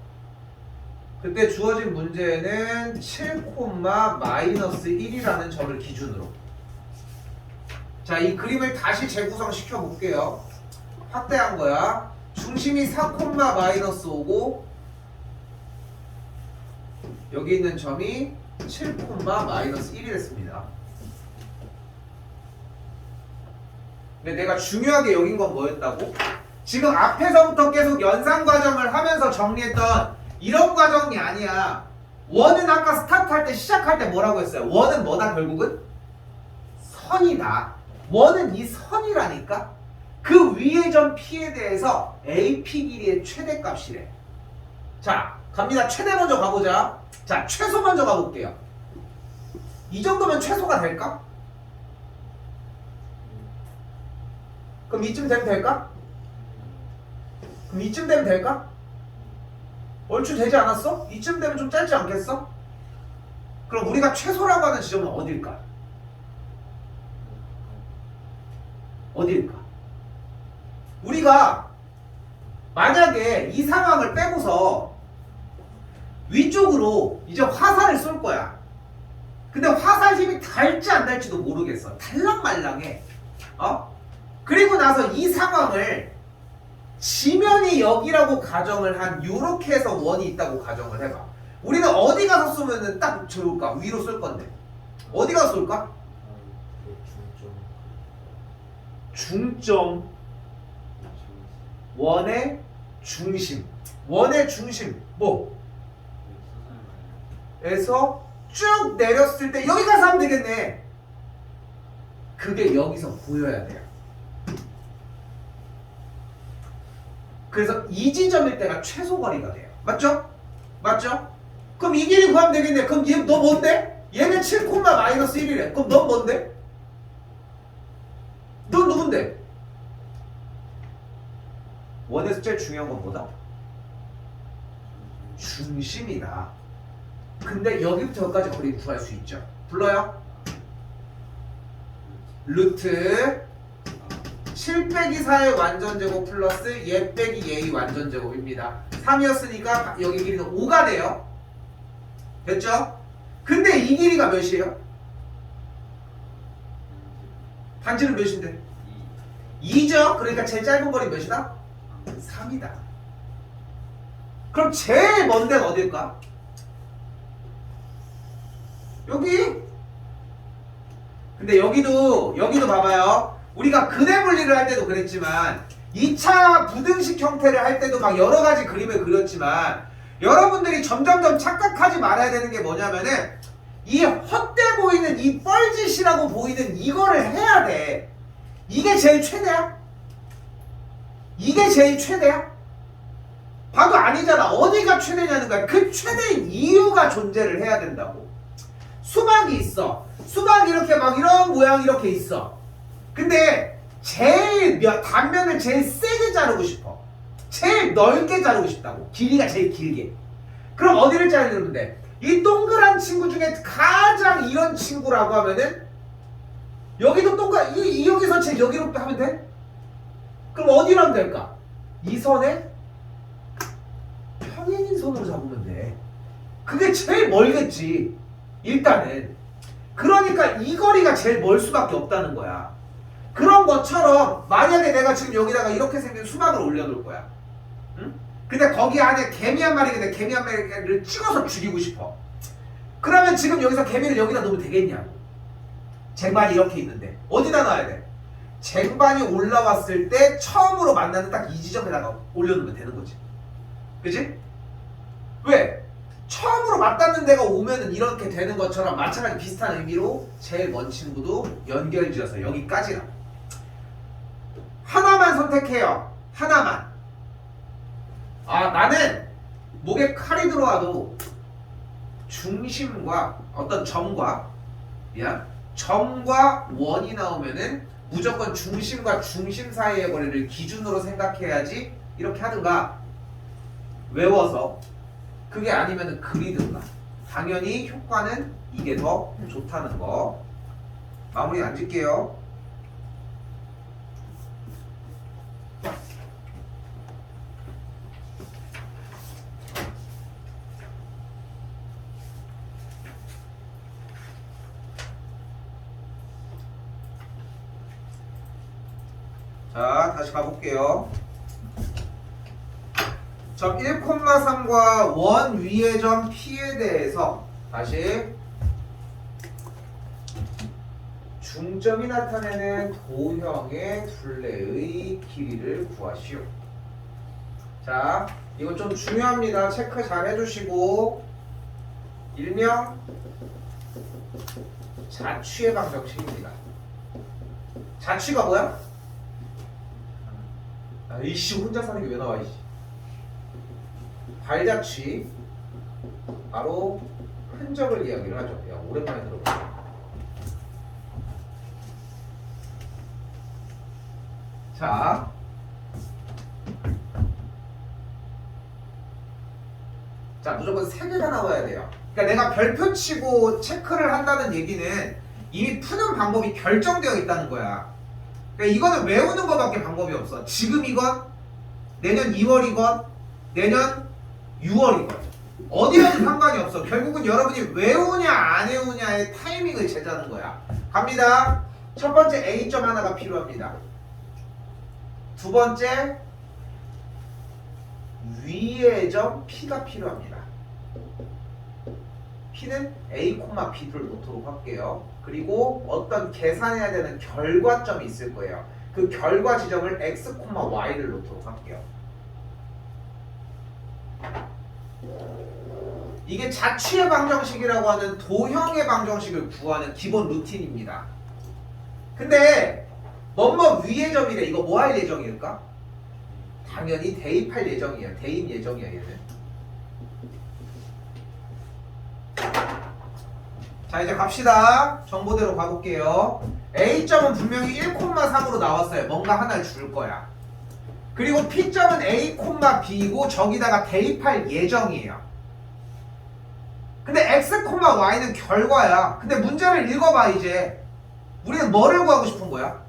그때 주어진 문제는 7, 마이너스 1이라는 점을 기준으로. 자, 이 그림을 다시 재구성시켜 볼게요. 확대한 거야. 중심이 4, 마이너스 5고 여기 있는 점이 7, 마이너스 1이 됐습니다. 근데 내가 중요하게 여긴 건 뭐였다고? 지금 앞에서부터 계속 연산 과정을 하면서 정리했던 이런 과정이 아니야. 원은 아까 스타트할 때 시작할 때 뭐라고 했어요? 원은 뭐다 결국은? 선이다. 원은 이 선이라니까? 그 위의 점 P에 대해서 AP 길이의 최대값이래. 자, 갑니다. 최대 먼저 가보자. 자, 최소 먼저 가볼게요. 이 정도면 최소가 될까? 그럼 이쯤 되면 될까? 그럼 이쯤 되면 될까? 얼추 되지 않았어? 이쯤 되면 좀 짧지 않겠어? 그럼 우리가 최소라고 하는 지점은 어딜까? 어딜까? 우리가 만약에 이 상황을 빼고서 위쪽으로 이제 화살을 쏠 거야. 근데 화살 힘이 닿을지 안 닿을지도 모르겠어. 달랑말랑해. 그리고 나서 이 상황을 지면이 여기라고 가정을 한 요렇게 해서 원이 있다고 가정을 해봐. 우리는 어디 가서 쏘면은 딱 좋을까? 위로 쏠 건데. 어디 가서 쏠까? 중점. 원의 중심. 원의 중심. 뭐? 에서 쭉 내렸을 때 여기 가서 하면 되겠네. 그게 여기서 보여야 돼요. 그래서 이 지점일 때가 최소 거리가 돼요. 맞죠? 맞죠? 그럼 이 길이 구하면 되겠네. 그럼 얘 너 뭔데? 얘는 7, 마이너스 1이래. 그럼 넌 뭔데? 넌 누군데? 원에서 제일 중요한 건 뭐다? 중심이다. 근데 여기부터 여기까지 거리 구할 수 있죠. 불러요? 루트 7 빼기 4의 완전제곱 플러스 얘 빼기 얘의 완전제곱입니다. 3이었으니까 여기 길이는 5가 돼요. 됐죠? 근데 이 길이가 몇이에요? 반지름 몇인데? 2죠? 그러니까 제일 짧은 거리 몇이다? 3이다. 그럼 제일 먼 데는 어딜까? 여기. 근데 여기도 봐봐요. 우리가 근해 분리를 할 때도 그랬지만 2차 부등식 형태를 할 때도 막 여러 가지 그림을 그렸지만 여러분들이 점점점 착각하지 말아야 되는 게 뭐냐면은 이 헛돼 보이는 이 뻘짓이라고 보이는 이거를 해야 돼. 이게 제일 최대야? 이게 제일 최대야? 봐도 아니잖아. 어디가 최대냐는 거야. 그 최대인 이유가 존재를 해야 된다고. 수박이 있어. 수박이 이렇게 막 이런 모양 이렇게 있어. 근데 제일 단면을 제일 세게 자르고 싶어. 제일 넓게 자르고 싶다고. 길이가 제일 길게. 그럼 어디를 자르면 돼? 이 동그란 친구 중에 가장 이런 친구라고 하면은 여기도 동그란 여기서 제 여기로 하면 돼? 그럼 어디로 하면 될까? 이 선에 평행인 선으로 잡으면 돼. 그게 제일 멀겠지. 일단은. 그러니까 이 거리가 제일 멀 수밖에 없다는 거야. 그런 것처럼 만약에 내가 지금 여기다가 이렇게 생긴 수박을 올려놓을 거야. 응? 근데 거기 안에 개미 한 마리인데 개미 한 마리를 찍어서 죽이고 싶어. 그러면 지금 여기서 개미를 여기다 놓으면 되겠냐고. 쟁반이 이렇게 있는데 어디다 놔야 돼? 쟁반이 올라왔을 때 처음으로 만나는 딱 이 지점에다가 올려놓으면 되는 거지. 그지? 왜? 처음으로 맞닿는 데가 오면은 이렇게 되는 것처럼 마찬가지 비슷한 의미로 제일 먼 친구도 연결지어서 여기까지라. 하나만 선택해요. 하나만. 아, 나는 목에 칼이 들어와도 중심과 어떤 점과 점과 원이 나오면은 무조건 중심과 중심 사이의 거리를 기준으로 생각해야지 이렇게 하든가 외워서 그게 아니면은 그리든가. 당연히 효과는 이게 더 좋다는 거. 마무리 안 짓게요. 자, 다시 가볼게요. 점 1,3과 원 위의 점 P에 대해서 다시 중점이 나타내는 도형의 둘레의 길이를 구하시오. 자, 이거 좀 중요합니다. 체크 잘 해주시고 일명 자취의 방정식입니다. 자취가 뭐야? 이씨 혼자 사는 게 왜 나와 이씨. 발자취 바로 흔적을 이야기를 하죠. 야, 오랜만에 들어보자. 자 무조건 3개가 나와야 돼요. 그러니까 내가 별표 치고 체크를 한다는 얘기는 이미 푸는 방법이 결정되어 있다는 거야. 그러니까 이거는 외우는 거밖에 방법이 없어. 지금이건 내년 2월이건 내년 6월이건 어디라도 상관이 없어. 결국은 여러분이 외우냐 안 외우냐의 타이밍을 재자는 거야. 갑니다. 첫 번째 A점 하나가 필요합니다. 두 번째 위의 점 P가 필요합니다. P는 A, B를 놓도록 할게요. 그리고 어떤 계산해야 되는 결과점이 있을 거예요. 그 결과 지점을 X, Y를 놓도록 할게요. 이게 자취의 방정식이라고 하는 도형의 방정식을 구하는 기본 루틴입니다. 근데 뭐뭐 위의 점이래. 이거 뭐 할 예정일까? 당연히 대입할 예정이야. 대입 예정이야 얘는. 자 이제 갑시다. 정보대로 가볼게요. A점은 분명히 1,3으로 나왔어요. 뭔가 하나를 줄 거야. 그리고 P점은 A, B이고 저기다가 대입할 예정이에요. 근데 X, Y는 결과야. 근데 문제를 읽어봐 이제. 우리는 뭐를 구하고 싶은 거야?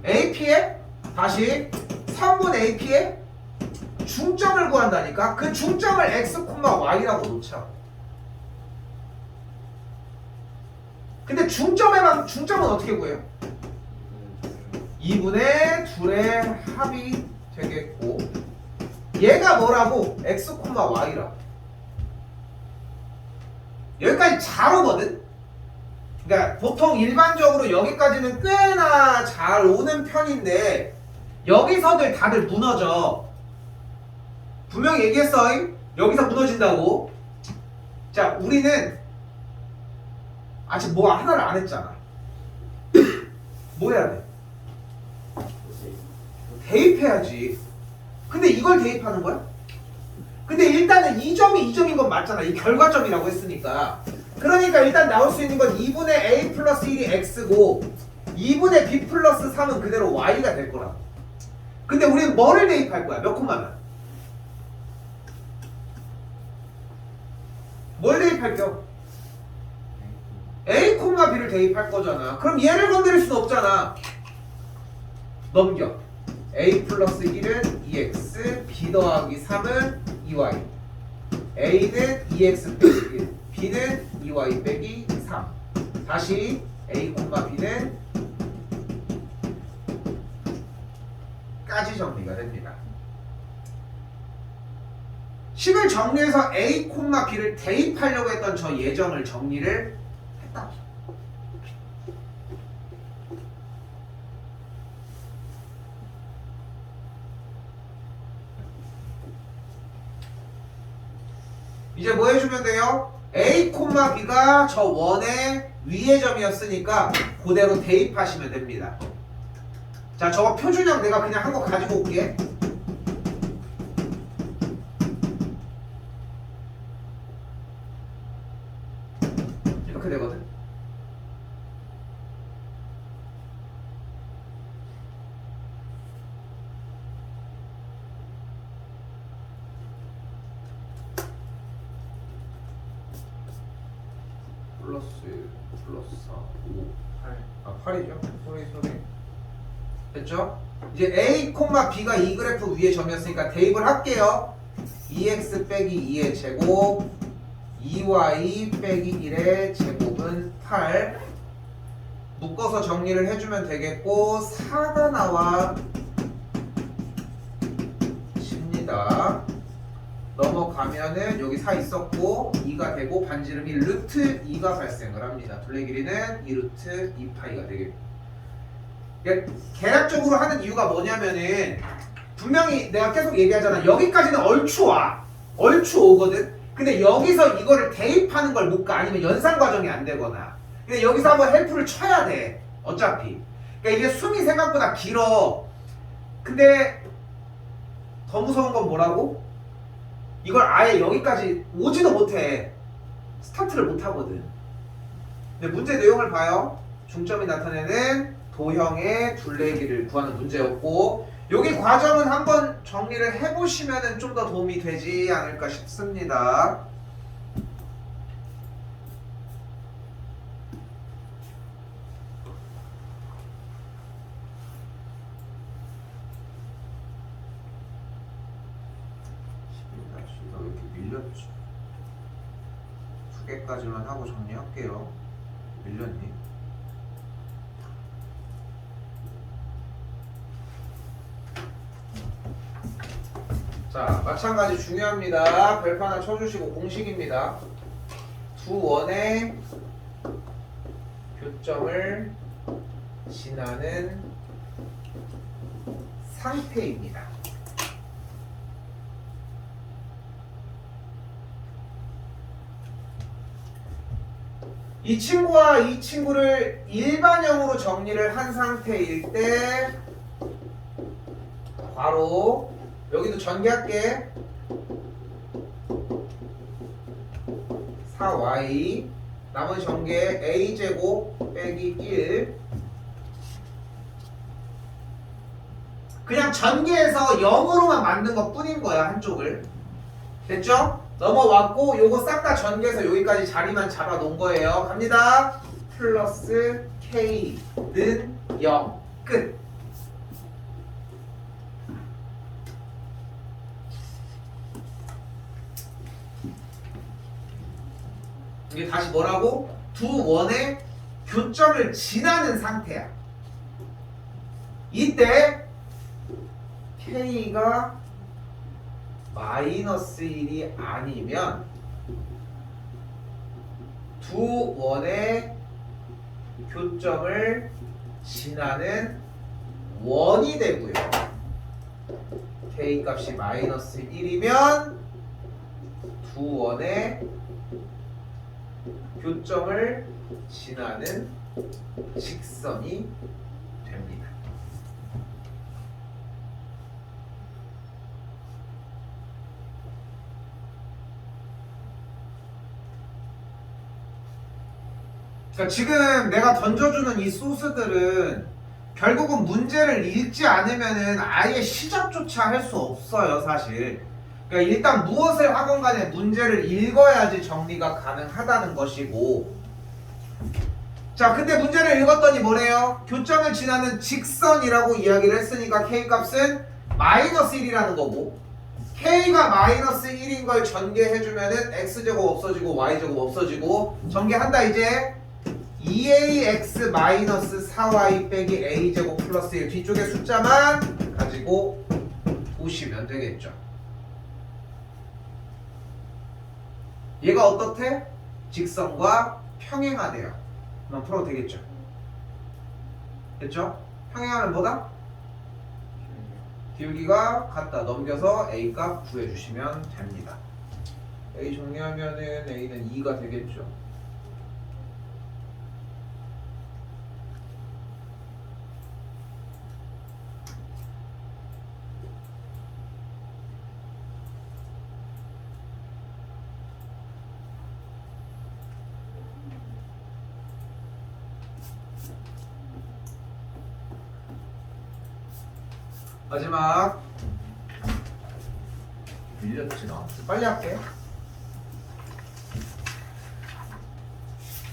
AP에 다시 3분 AP에 중점을 구한다니까. 그 중점을 X, Y라고 놓자. 근데 중점은 어떻게 구해요? 2분의 2의 합이 되겠고 얘가 뭐라고? X, Y라고. 여기까지 잘 오거든? 그러니까 보통 일반적으로 여기까지는 꽤나 잘 오는 편인데 여기서들 다들 무너져. 분명히 얘기했어. 여기서 무너진다고. 자 우리는 아직 뭐 하나를 안 했잖아. 뭐 해야 돼? 대입해야지. 근데 이걸 대입하는 거야? 근데 일단은 이 점이 이 점인 건 맞잖아. 이 결과점이라고 했으니까. 그러니까 일단 나올 수 있는 건 2분의 A 플러스 1이 X고 2분의 B 플러스 3은 그대로 Y가 될 거라고. 근데 우리는 뭐를 대입할 거야? 몇 콤마면? 뭘 대입할게요? A, B를 대입할 거잖아. 그럼 얘를 건드릴 수는 없잖아. 넘겨. A 플러스 1은 2x, B 더하기 3은 2y. A는 2x 빼기 1, B는 2y 빼기 3. 다시 A, B는 까지 정리가 됩니다. 식을 정리해서 A, B를 대입하려고 했던 저 예정을 정리를 했다. 이제 뭐 해주면 돼요? A, B가 저 원의 위의 점이었으니까 그대로 대입하시면 됩니다. 자, 저거 표준형 내가 그냥 한 거 가지고 올게. 이렇게 되거든. 플러스 4, 5. 8이죠? 소리. 됐죠? 이제 A, B가 이 그래프 위에 점이었으니까 대입을 할게요. 2x 빼기 2의 제곱 2y 빼기 1의 제곱은 8. 묶어서 정리를 해주면 되겠고 4가 나와 집니다. 넘어가면은 여기 4 있었고 2가 되고 반지름이 루트 2가 발생을 합니다. 둘레 길이는 2루트 2파이가 되겠고, 계략적으로 하는 이유가 뭐냐면은 분명히 내가 계속 얘기하잖아. 여기까지는 얼추 오거든. 근데 여기서 이거를 대입하는 걸 못 가. 아니면 연산 과정이 안 되거나. 근데 여기서 한번 헬프를 쳐야 돼. 어차피. 그러니까 이게 숨이 생각보다 길어. 근데 더 무서운 건 뭐라고? 이걸 아예 여기까지 오지도 못해. 스타트를 못 하거든. 근데 문제 내용을 봐요. 중점이 나타내는 도형의 둘레의 길이를 구하는 문제였고, 여기 과정은 한번 정리를 해보시면 좀 더 도움이 되지 않을까 싶습니다. 왜 이렇게 밀렸지? 두 개까지만 하고 정리할게요. 밀렸니? 자, 마찬가지 중요합니다. 별표 하나 쳐주시고 공식입니다. 두 원의 교점을 지나는 상태입니다. 이 친구와 이 친구를 일반형으로 정리를 한 상태일 때 바로 여기도 전개할게. 4y 나머지 전개 a제곱 빼기 1. 그냥 전개해서 0으로만 만든 것 뿐인 거야, 한쪽을. 됐죠? 넘어왔고 요거 싹 다 전개해서 여기까지 자리만 잡아 놓은 거예요. 갑니다. 플러스 k는 0. 끝. 이게 다시 뭐라고? 두 원의 교점을 지나는 상태야. 이때 k가 마이너스 1이 아니면 두 원의 교점을 지나는 원이 되고요. k 값이 마이너스 1이면 두 원의 교점을 지나는 직선이 됩니다. 그러니까 지금 내가 던져주는 이 소스들은 결국은 문제를 읽지 않으면은 아예 시작조차 할 수 없어요, 사실. 그러니까 일단 무엇을 하건 간에 문제를 읽어야지 정리가 가능하다는 것이고, 자 근데 문제를 읽었더니 뭐래요? 교점을 지나는 직선이라고 이야기를 했으니까 K값은 마이너스 1이라는 거고, K가 마이너스 1인 걸 전개해주면은 X제곱 없어지고 Y제곱 없어지고, 전개한다 이제. 2ax 마이너스 4y 빼기 a제곱 플러스 1 뒤쪽에 숫자만 가지고 보시면 되겠죠. 얘가 어떻대? 직선과 평행하대요. 그럼 풀어도 되겠죠. 됐죠? 평행하면 뭐다? 기울기가 같다. 넘겨서 a 값 구해주시면 됩니다. a 정리하면은 a는 2가 되겠죠. 마지막 밀렸지 너. 빨리 할게.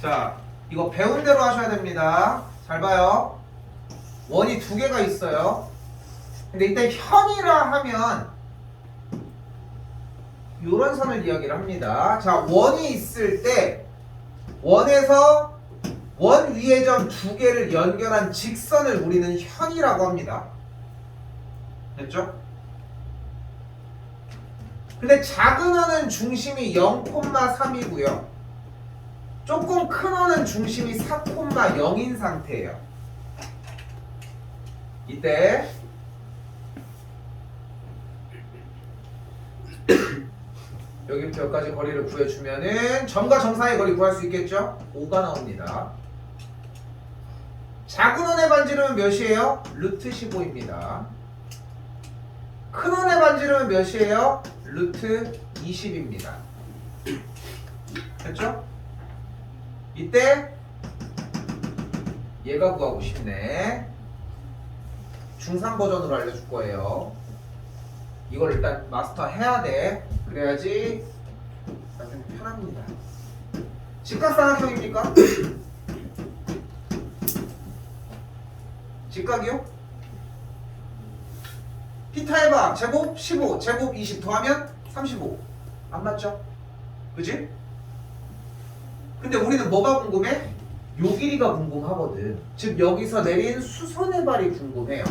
자 이거 배운 대로 하셔야 됩니다. 잘 봐요. 원이 두 개가 있어요. 근데 이때 현이라 하면 요런 선을 이야기를 합니다. 자 원이 있을 때 원에서 원 위의 점 두 개를 연결한 직선을 우리는 현이라고 합니다. 됐죠? 근데 작은 원은 중심이 0,3이고요. 조금 큰 원은 중심이 4,0인 상태예요. 이때 여기부터 여기까지 거리를 구해주면은 점과 점 사이의 거리 구할 수 있겠죠? 5가 나옵니다. 작은 원의 반지름은 몇이에요? 루트 15입니다. 큰 원의 반지름은 몇이에요? 루트 20입니다. 됐죠? 이때 얘가 구하고 싶네. 중3 버전으로 알려줄 거예요. 이걸 일단 마스터 해야 돼. 그래야지 좀 편합니다. 직각삼각형입니까? 직각이요? 피타 해봐. 제곱 15, 제곱 20 더하면 35. 안 맞죠? 그지? 근데 우리는 뭐가 궁금해? 요 길이가 궁금하거든. 즉 여기서 내린 수선의 발이 궁금해요.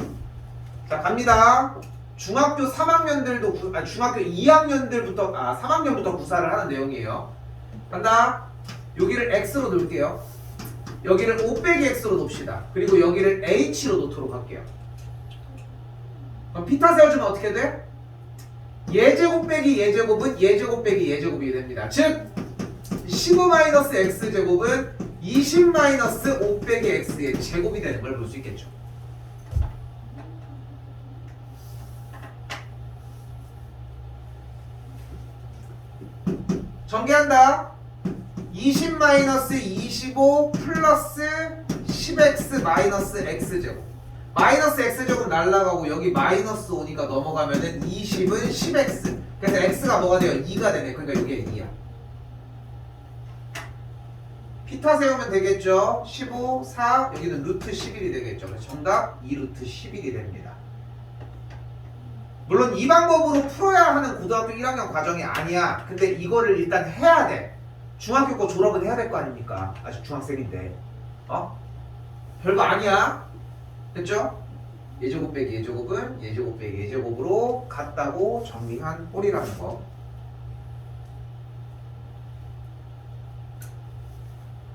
자 갑니다. 중학교 3학년들도 중학교 2학년들부터 3학년부터 구사를 하는 내용이에요. 간다. 여기를 x로 놓을게요. 여기를 5 빼기 x로 놓읍시다. 그리고 여기를 h로 놓도록 할게요. 그럼 피타 세워주면 어떻게 돼? 예제곱 빼기 예제곱은 예제곱 빼기 예제곱이 됩니다. 즉 15-x제곱은 20-5 빼기 x의 제곱이 되는 걸 볼 수 있겠죠. 전개한다. 20-25 플러스 10x x제곱. 마이너스 x제곱 날라가고 여기 마이너스 오니까 넘어가면은 20은 10x. 그래서 x가 뭐가 돼요? 2가 되네. 그러니까 이게 2야. 피타 세우면 되겠죠. 15, 4, 여기는 루트 11이 되겠죠. 그래서 정답 2루트 11이 됩니다. 물론 이 방법으로 풀어야 하는 고등학교 1학년 과정이 아니야. 근데 이거를 일단 해야 돼. 중학교 거 졸업은 해야 될 거 아닙니까? 아직 중학생인데. 별거 아니야. 됐죠? 예제곱 빼기 예제곱은 예제곱 빼기 예제곱으로 같다고 정리한 꼴이라는 거.